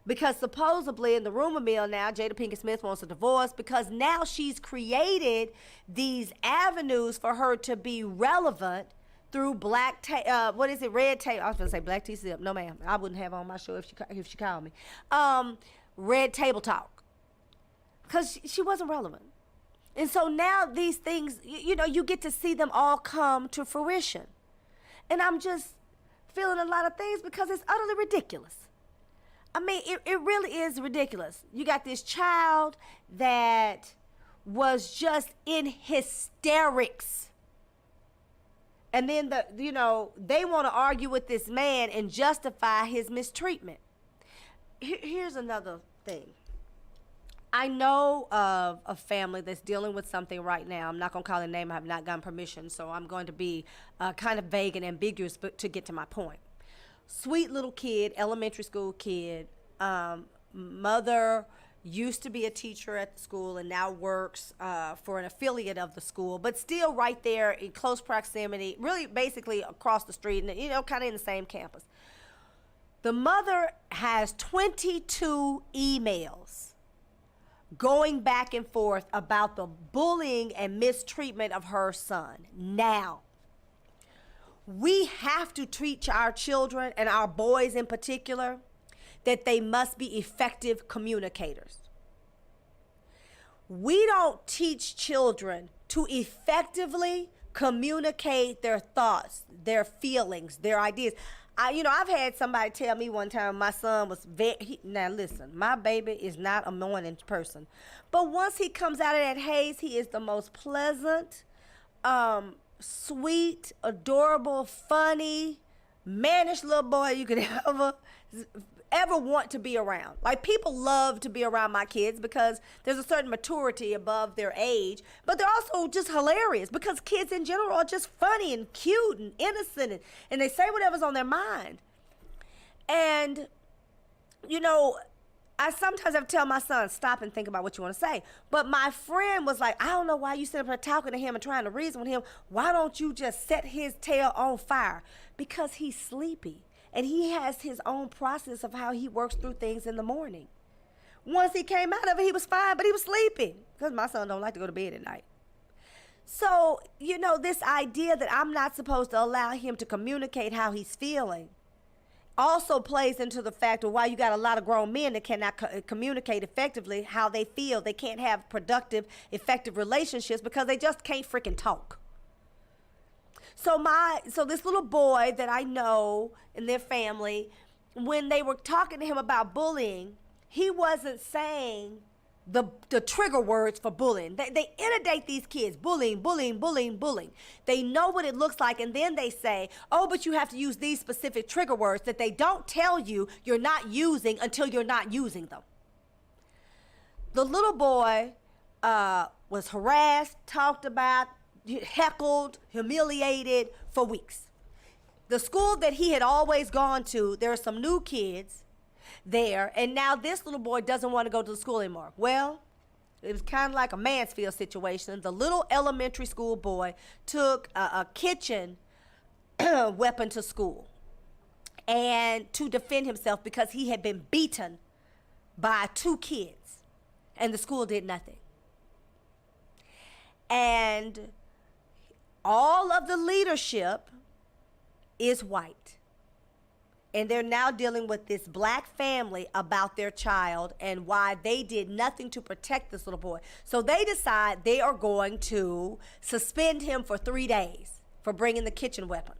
Because supposedly in the rumor mill now, Jada Pinkett Smith wants a divorce because now she's created these avenues for her to be relevant through red tape. I was going to say black tea sip. No, ma'am. I wouldn't have on my show if she called me. Red table talk. Because she wasn't relevant. And so now these things, you get to see them all come to fruition. And I'm just feeling a lot of things because it's utterly ridiculous. I mean, it really is ridiculous. You got this child that was just in hysterics. And then they want to argue with this man and justify his mistreatment. Here's another thing. I know of a family that's dealing with something right now. I'm not going to call the name. I have not gotten permission, so I'm going to be kind of vague and ambiguous, but to get to my point. Sweet little kid, elementary school kid. Mother used to be a teacher at the school and now works for an affiliate of the school, but still right there in close proximity, really basically across the street, and kind of in the same campus. The mother has 22 emails going back and forth about the bullying and mistreatment of her son. Now, we have to teach our children, and our boys in particular, that they must be effective communicators. We don't teach children to effectively communicate their thoughts, their feelings, their ideas. I've had somebody tell me one time my son was now listen, my baby is not a morning person. But once he comes out of that haze, he is the most pleasant, sweet, adorable, funny, mannish little boy you could ever want to be around. Like, people love to be around my kids because there's a certain maturity above their age, but they're also just hilarious because kids in general are just funny and cute and innocent, and they say whatever's on their mind. And, I sometimes have to tell my son, stop and think about what you want to say. But my friend was like, I don't know why you sit up here talking to him and trying to reason with him. Why don't you just set his tail on fire? Because he's sleepy. And he has his own process of how he works through things in the morning. Once he came out of it, he was fine, but he was sleeping. Because my son don't like to go to bed at night. So, this idea that I'm not supposed to allow him to communicate how he's feeling also plays into the fact of why you got a lot of grown men that cannot communicate effectively how they feel. They can't have productive, effective relationships because they just can't freaking talk. So this little boy that I know in their family, when they were talking to him about bullying, he wasn't saying the trigger words for bullying. They inundate these kids, bullying, bullying, bullying, bullying. They know what it looks like, and then they say, oh, but you have to use these specific trigger words that they don't tell you you're not using until you're not using them. The little boy was harassed, talked about, heckled, humiliated for weeks. The school that he had always gone to, there are some new kids there, and now this little boy doesn't want to go to the school anymore. Well, it was kind of like a Mansfield situation. The little elementary school boy took a kitchen weapon to school and to defend himself because he had been beaten by 2 kids, and the school did nothing. And all of the leadership is white. And they're now dealing with this black family about their child and why they did nothing to protect this little boy. So they decide they are going to suspend him for 3 days for bringing the kitchen weapon.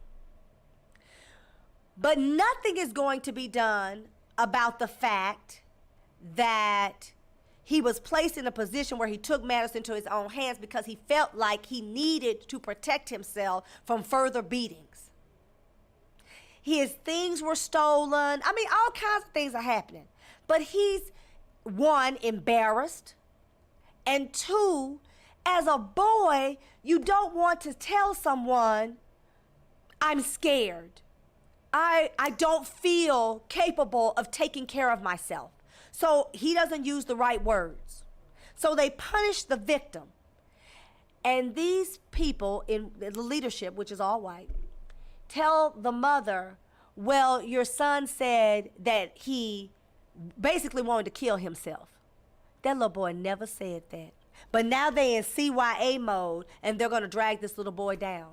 But nothing is going to be done about the fact that he was placed in a position where he took matters into his own hands because he felt like he needed to protect himself from further beatings. His things were stolen. I mean, all kinds of things are happening. But he's, 1, embarrassed, and 2, as a boy, you don't want to tell someone, I'm scared. I don't feel capable of taking care of myself. So he doesn't use the right words. So they punish the victim. And these people in the leadership, which is all white, tell the mother, well, your son said that he basically wanted to kill himself. That little boy never said that. But now they in CYA mode, and they're going to drag this little boy down.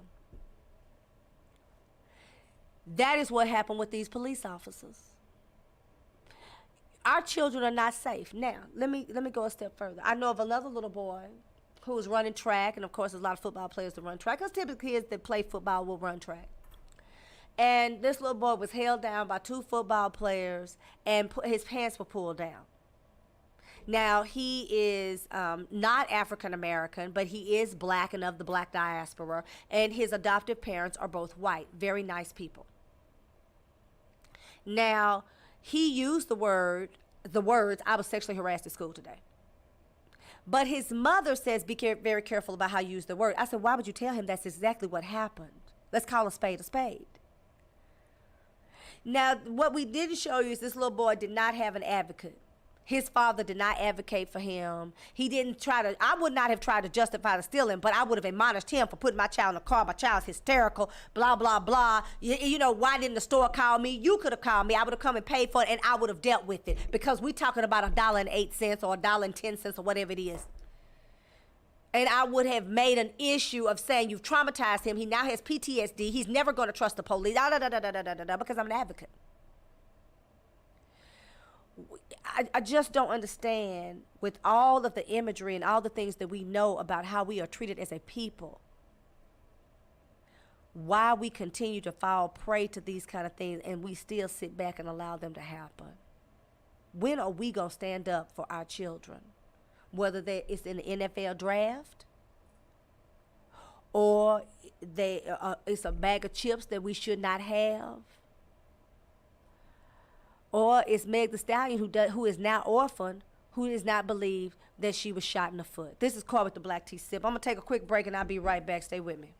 That is what happened with these police officers. Our children are not safe. Now, let me go a step further. I know of another little boy who was running track, and of course there's a lot of football players that run track, because typically kids that play football will run track. And this little boy was held down by 2 football players, and his pants were pulled down. Now, he is not African American, but he is black and of the black diaspora, and his adoptive parents are both white, very nice people. Now, he used the words, "I was sexually harassed at school today." But his mother says, be very careful about how you use the word. I said, why would you tell him that's exactly what happened? Let's call a spade a spade. Now, what we didn't show you is this little boy did not have an advocate. His father did not advocate for him. He didn't I would not have tried to justify the stealing, but I would have admonished him for putting my child in the car. My child's hysterical, blah, blah, blah. You know, why didn't the store call me? You could have called me. I would have come and paid for it, and I would have dealt with it, because we're talking about $1.08 or $1.10 or whatever it is. And I would have made an issue of saying, you've traumatized him. He now has PTSD. He's never going to trust the police, because I'm an advocate. I just don't understand, with all of the imagery and all the things that we know about how we are treated as a people, why we continue to fall prey to these kind of things and we still sit back and allow them to happen. When are we going to stand up for our children? Whether it's in the NFL draft, or it's a bag of chips that we should not have, or it's Meg Thee Stallion who is now orphaned, who is not believed that she was shot in the foot. This is Caught with the Black Tea Sip. I'm going to take a quick break and I'll be right back. Stay with me.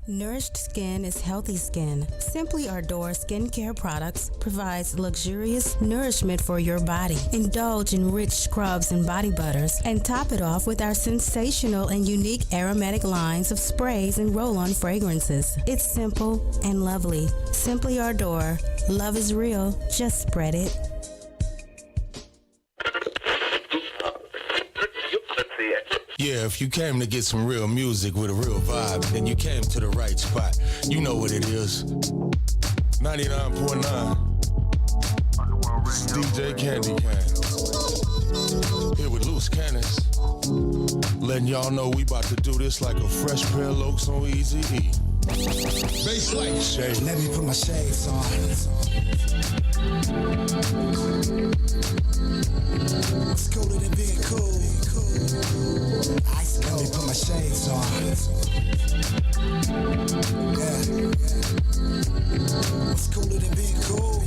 Nourished skin is healthy skin. Simply Ardor skincare products provides luxurious nourishment for your body. Indulge in rich scrubs and body butters, and top it off with our sensational and unique aromatic lines of sprays and roll-on fragrances. It's simple and lovely. Simply Ardor. Love is real. Just spread it. Yeah, if you came to get some real music with a real vibe, then you came to the right spot. You know what it is. 99.9. This is DJ Candy Can. Here with Loose Cannons. Letting y'all know we about to do this like a fresh pair of Lokes on Easy E. Baseline shade. Let me put my shades on. It's cooler than being cool. Let me put my shades on. Yeah. It's cooler than being cool.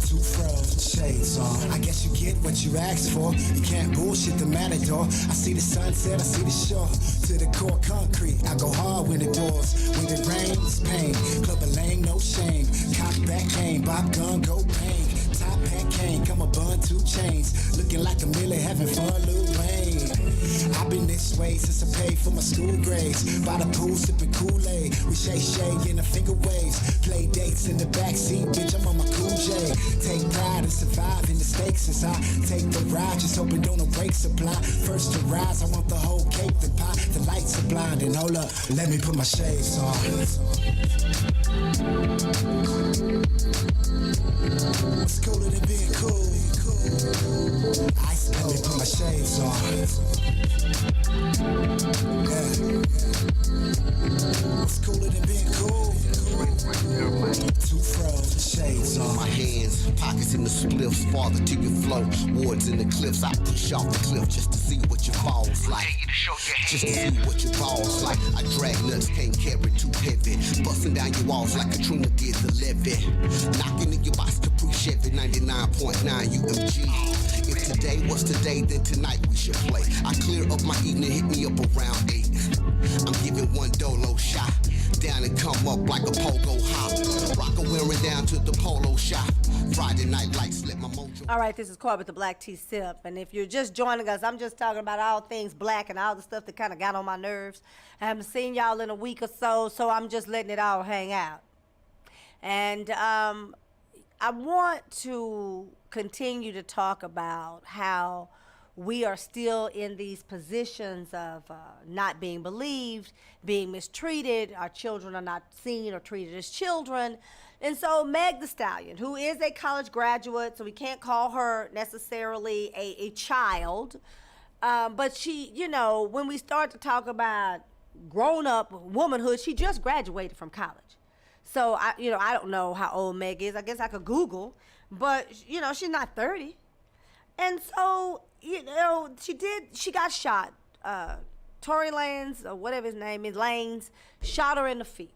2 frozen shades on. I guess you get what you asked for. You can't bullshit the matador. I see the sunset, I see the shore. To the core concrete, I go hard when it pours. When it rains, pain. Club a lane, no shame. Cock back cane, bob gun, go bang. Top hat cane, come a bun, 2 chains. Looking like a Millie, having fun, Lil Wayne. I've been this way since I paid for my school grades. By the pool, sipping Kool-Aid. We shake in the finger waves. Play dates in the backseat, bitch, I'm on my Cool J. Take pride in surviving the stakes as I take the ride. Just hoping don't no break supply. First to rise, I want the whole cake, the pie. The lights are blinding, hold up, let me put my shades on. It's cooler than being cool. Let me put my shades on. Yeah. It's cooler than being cool. 2 frozen shades on. My hands, pockets in the spliffs, farther to your flow. Wards in the cliffs, I push off the cliff just to see what your falls like. Just to see what your balls like. I drag nuts, can't carry too heavy. Busting down your walls like Katrina did the levee. Knocking in your box, Capri Chevy 99.9 UMG. If today was today, then tonight we should play. I clear up my evening, hit me up around 8. I'm giving one dolo shot. down and come up like a pogo hop. Rocker wearing down to the polo shop. Friday night lights lit my mojo. All right, this is Coy with the Black Tea Sip. And if you're just joining us, I'm just talking about all things black and all the stuff that kind of got on my nerves. I haven't seen y'all in a week or so I'm just letting it all hang out. And I want to continue to talk about how we are still in these positions of not being believed, being mistreated. Our children are not seen or treated as children. And so Meg Thee Stallion, who is a college graduate, so we can't call her necessarily a child, but she, you know, when we start to talk about grown-up womanhood, she just graduated from college. So, I don't know how old Meg is. I guess I could Google, but, you know, she's not 30. And so, you know, she got shot. Tory Lanez, or whatever his name is, Lanez, shot her in the feet.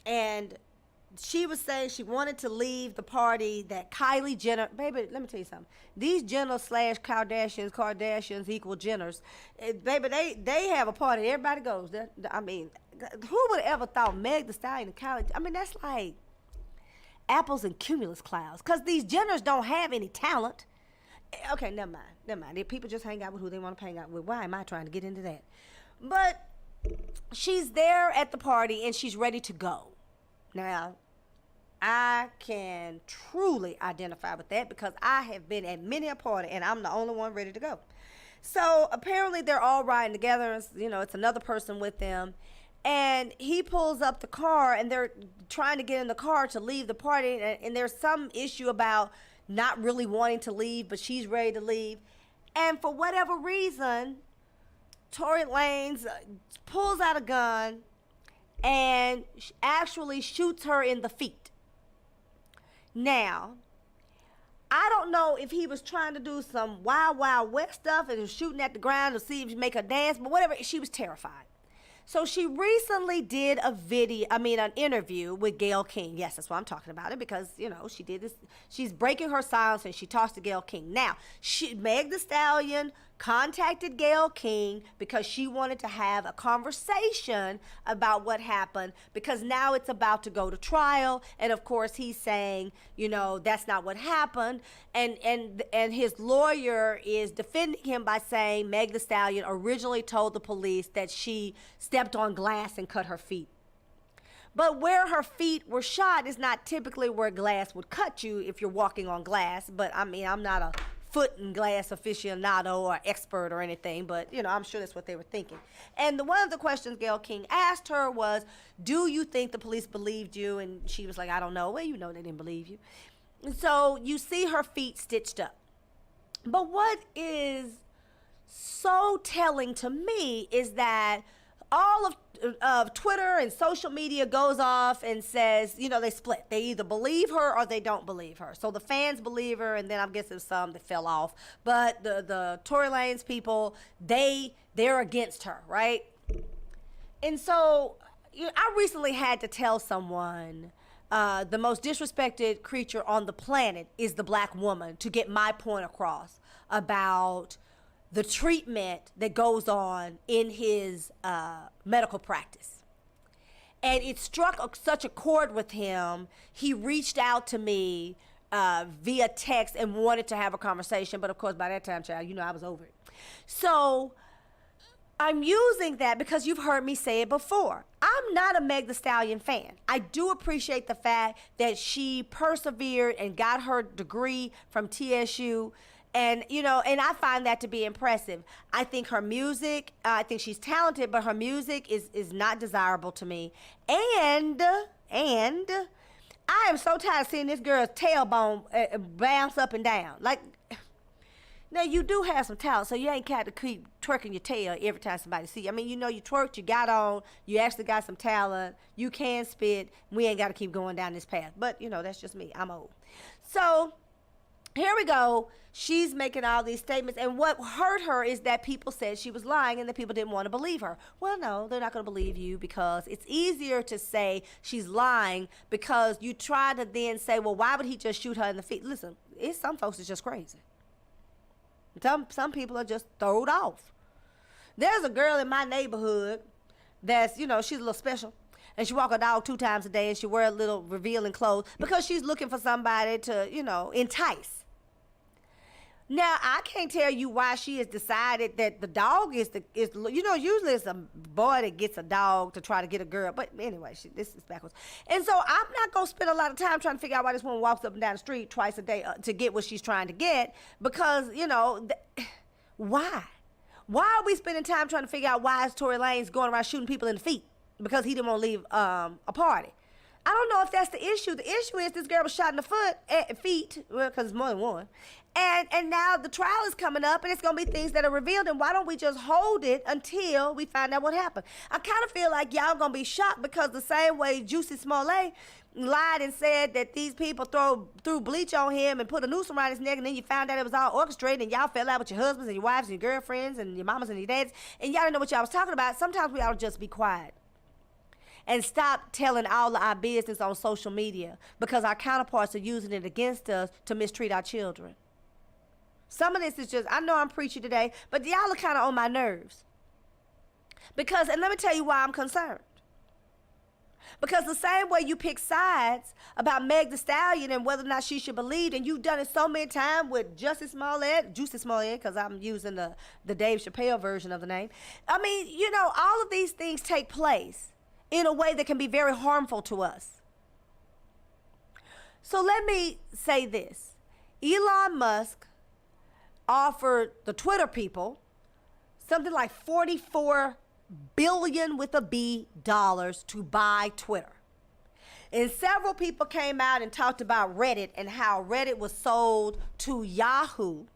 And she was saying she wanted to leave the party that Kylie Jenner, baby, let me tell you something. These Jenner / Kardashians equal Jenners. Baby, they have a party. Everybody goes. I mean, who would have ever thought Meg Thee Stallion and Kylie? I mean, that's like apples and cumulus clouds. Because these Jenners don't have any talent. Okay, never mind. If people just hang out with who they want to hang out with, why am I trying to get into that? But she's there at the party and she's ready to go. Now, I can truly identify with that because I have been at many a party and I'm the only one ready to go. So apparently they're all riding together. You know, it's another person with them. And he pulls up the car and they're trying to get in the car to leave the party. And there's some issue about not really wanting to leave, but she's ready to leave. And for whatever reason, Tory Lanez pulls out a gun and actually shoots her in the feet. Now, I don't know if he was trying to do some Wild Wild West stuff and was shooting at the ground to see if she make her dance, but whatever, she was terrified. So she recently did an interview with Gayle King. Yes, that's why I'm talking about it because, you know, she did this. She's breaking her silence and she talks to Gayle King. Now, Meg Thee Stallion contacted Gayle King because she wanted to have a conversation about what happened because now it's about to go to trial. And of course, he's saying, you know, that's not what happened. And his lawyer is defending him by saying Meg Thee Stallion originally told the police that she stepped on glass and cut her feet. But where her feet were shot is not typically where glass would cut you if you're walking on glass. But I mean, I'm not a foot and glass aficionado or expert or anything, but you know, I'm sure that's what they were thinking. And one of the questions Gayle King asked her was, do you think the police believed you? And she was like, I don't know. Well, you know they didn't believe you. And so you see her feet stitched up. But what is so telling to me is that all of Twitter and social media goes off and says, you know, they split. They either believe her or they don't believe her. So the fans believe her, and then I guess there's some that fell off. But the Tory Lanez people, they're against her, right? And so I recently had to tell someone the most disrespected creature on the planet is the black woman to get my point across about the treatment that goes on in his medical practice. And it struck such a chord with him, he reached out to me via text and wanted to have a conversation. But of course, by that time, child, you know, I was over it. So I'm using that because you've heard me say it before. I'm not a Meg Thee Stallion fan. I do appreciate the fact that she persevered and got her degree from TSU. And, you know, and I find that to be impressive. I think her music, I think she's talented, but her music is not desirable to me. And I am so tired of seeing this girl's tailbone bounce up and down. Like, now you do have some talent, so you ain't got to keep twerking your tail every time somebody see you. I mean, you know, you twerked, you got on, you actually got some talent, you can spit, we ain't got to keep going down this path. But, you know, that's just me. I'm old. So here we go. She's making all these statements, and what hurt her is that people said she was lying and that people didn't want to believe her. Well, no, they're not going to believe you because it's easier to say she's lying because you try to then say, well, why would he just shoot her in the feet? Listen, some folks is just crazy. Some people are just throwed off. There's a girl in my neighborhood that's, she's a little special. And she walk her dog 2 times a day, and she wear a little revealing clothes because she's looking for somebody to, entice. Now, I can't tell you why she has decided that the dog is usually it's a boy that gets a dog to try to get a girl. But anyway, this is backwards. And so I'm not going to spend a lot of time trying to figure out why this woman walks up and down the street twice a day to get what she's trying to get. Because, why? Why are we spending time trying to figure out why is Tory Lanez going around shooting people in the feet? Because he didn't want to leave a party. I don't know if that's the issue. The issue is this girl was shot in the feet, because it's more than one. And now the trial is coming up, and it's going to be things that are revealed, and why don't we just hold it until we find out what happened? I kind of feel like y'all going to be shocked because the same way Juicy Smollett lied and said that these people threw bleach on him and put a noose around his neck, and then you found out it was all orchestrated, and y'all fell out with your husbands and your wives and your girlfriends and your mamas and your dads, and y'all didn't know what y'all was talking about. Sometimes we ought to just be quiet and stop telling all of our business on social media because our counterparts are using it against us to mistreat our children. Some of this is just, I know I'm preachy today, but y'all are kind of on my nerves. Because, and let me tell you why I'm concerned. Because the same way you pick sides about Meg Thee Stallion and whether or not she should believe, and you've done it so many times with Juicy Smollett, because I'm using the Dave Chappelle version of the name. I mean, all of these things take place in a way that can be very harmful to us. So let me say this. Elon Musk offered the Twitter people something like $44 billion with a B dollars to buy Twitter. And several people came out and talked about Reddit and how Reddit was sold to Yahoo.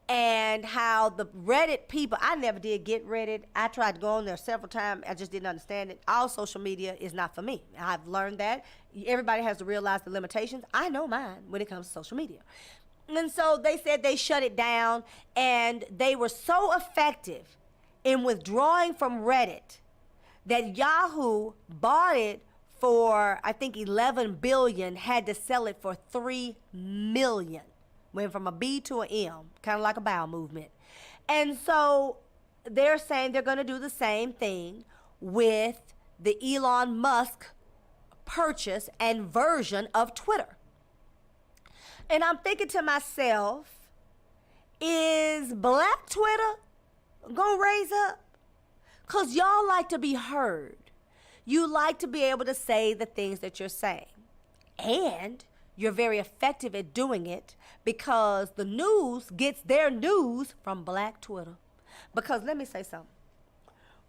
And how the Reddit people, I never did get Reddit. I tried to go on there several times. I just didn't understand it. All social media is not for me. I've learned that. Everybody has to realize the limitations. I know mine when it comes to social media. And so they said they shut it down, and they were so effective in withdrawing from Reddit that Yahoo bought it for, I think, $11 billion, had to sell it for $3 million. Went from a B to an M, kind of like a bowel movement. And so they're saying they're going to do the same thing with the Elon Musk purchase and version of Twitter. And I'm thinking to myself, is Black Twitter going to raise up? Because y'all like to be heard. You like to be able to say the things that you're saying. And you're very effective at doing it because the news gets their news from Black Twitter. Because let me say something.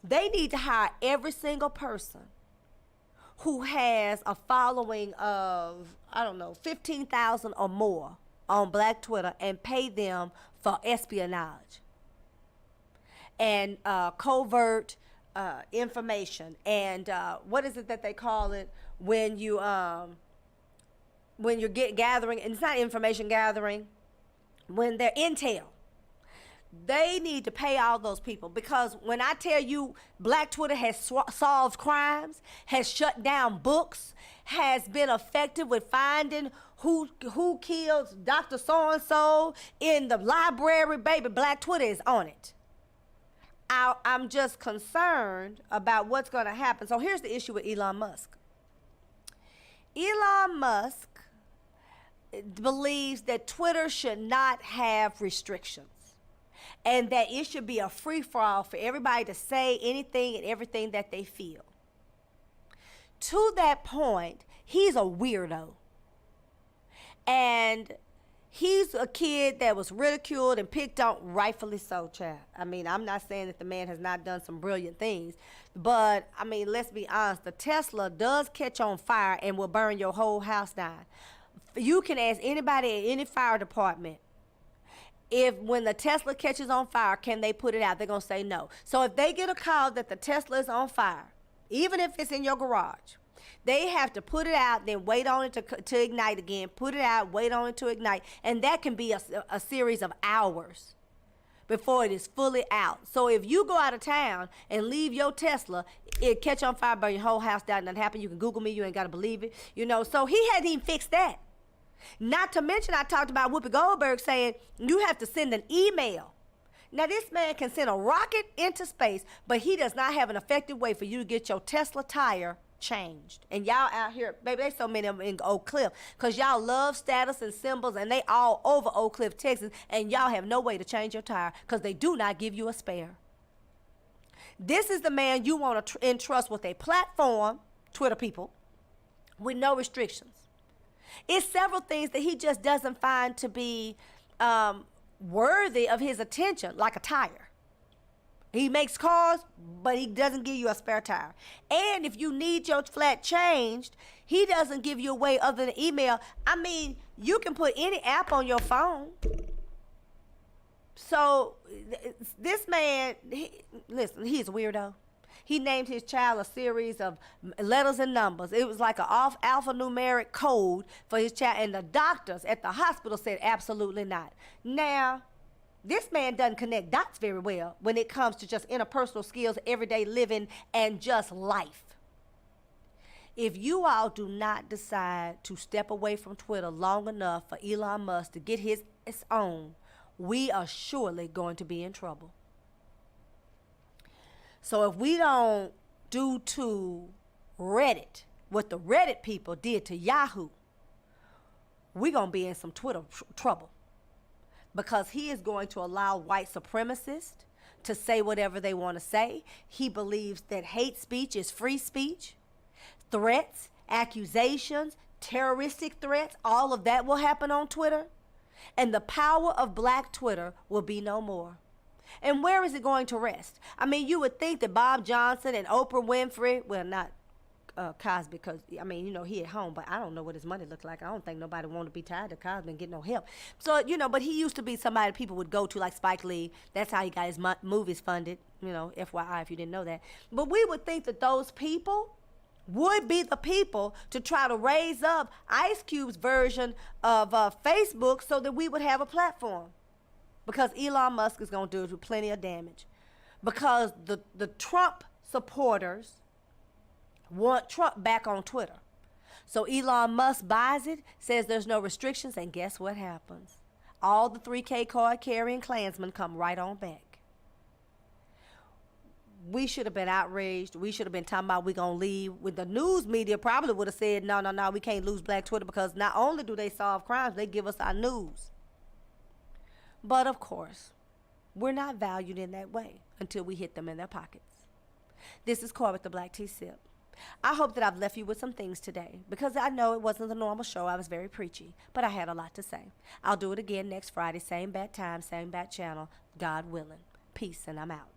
They need to hire every single person who has a following of, 15,000 or more on Black Twitter and pay them for espionage and covert information. And what is it that they call it when you're gathering, and it's not information gathering, when they're intel. They need to pay all those people, because when I tell you Black Twitter has solved crimes, has shut down books, has been effective with finding who killed Dr. So-and-so in the library, baby, Black Twitter is on it. I'm just concerned about what's going to happen. So here's the issue with Elon Musk. Elon Musk believes that Twitter should not have restrictions and that it should be a free-for-all for everybody to say anything and everything that they feel. To that point, he's a weirdo. And he's a kid that was ridiculed and picked on, rightfully so, child. I mean, I'm not saying that the man has not done some brilliant things, but, I mean, let's be honest, the Tesla does catch on fire and will burn your whole house down. You can ask anybody at any fire department, when the Tesla catches on fire, can they put it out? They're going to say no. So if they get a call that the Tesla is on fire, even if it's in your garage, they have to put it out, then wait on it to ignite again, put it out, wait on it to ignite. And that can be a series of hours before it is fully out. So if you go out of town and leave your Tesla, it catch on fire, burn your whole house down, nothing happen. You can Google me, you ain't got to believe it. So he hadn't even fixed that. Not to mention, I talked about Whoopi Goldberg saying you have to send an email Now, this man can send a rocket into space, but he does not have an effective way for you to get your Tesla tire changed. And y'all out here, baby, there's so many of them in Oak Cliff, because y'all love status and symbols, and they all over Oak Cliff, Texas, and y'all have no way to change your tire because they do not give you a spare. This is the man you want to entrust with a platform, Twitter people, with no restrictions. It's several things that he just doesn't find to be worthy of his attention, like a tire. He makes cars, but he doesn't give you a spare tire. And if you need your flat changed, he doesn't give you a way other than email. I mean, you can put any app on your phone. So this man, listen, he's a weirdo. He named his child a series of letters and numbers. It was like an alphanumeric code for his child. And the doctors at the hospital said absolutely not. Now, this man doesn't connect dots very well when it comes to just interpersonal skills, everyday living, and just life. If you all do not decide to step away from Twitter long enough for Elon Musk to get his own, we are surely going to be in trouble. So if we don't do to Reddit what the Reddit people did to Yahoo, we're going to be in some Twitter trouble. Because he is going to allow white supremacists to say whatever they want to say. He believes that hate speech is free speech. Threats, accusations, terroristic threats, all of that will happen on Twitter. And the power of black Twitter will be no more. And where is it going to rest? I mean, you would think that Bob Johnson and Oprah Winfrey, well, not Cosby, because, I mean, you know, he at home, but I don't know what his money looked like. I don't think nobody wanted to be tied to Cosby and get no help. So, you know, but he used to be somebody people would go to, like Spike Lee. That's how he got his movies funded, you know, FYI, if you didn't know that. But we would think that those people would be the people to try to raise up Ice Cube's version of Facebook so that we would have a platform. Because Elon Musk is going to do plenty of damage. Because the Trump supporters want Trump back on Twitter. So Elon Musk buys it, says there's no restrictions, and guess what happens? All the 3K card carrying Klansmen come right on back. We should have been outraged. We should have been talking about we're going to leave. With the news media probably would have said, no, we can't lose black Twitter because not only do they solve crimes, they give us our news. But of course, we're not valued in that way until we hit them in their pockets. This is Cora with the Black Tea Sip. I hope that I've left you with some things today because I know it wasn't the normal show. I was very preachy, but I had a lot to say. I'll do it again next Friday, same bad time, same bad channel, God willing. Peace, and I'm out.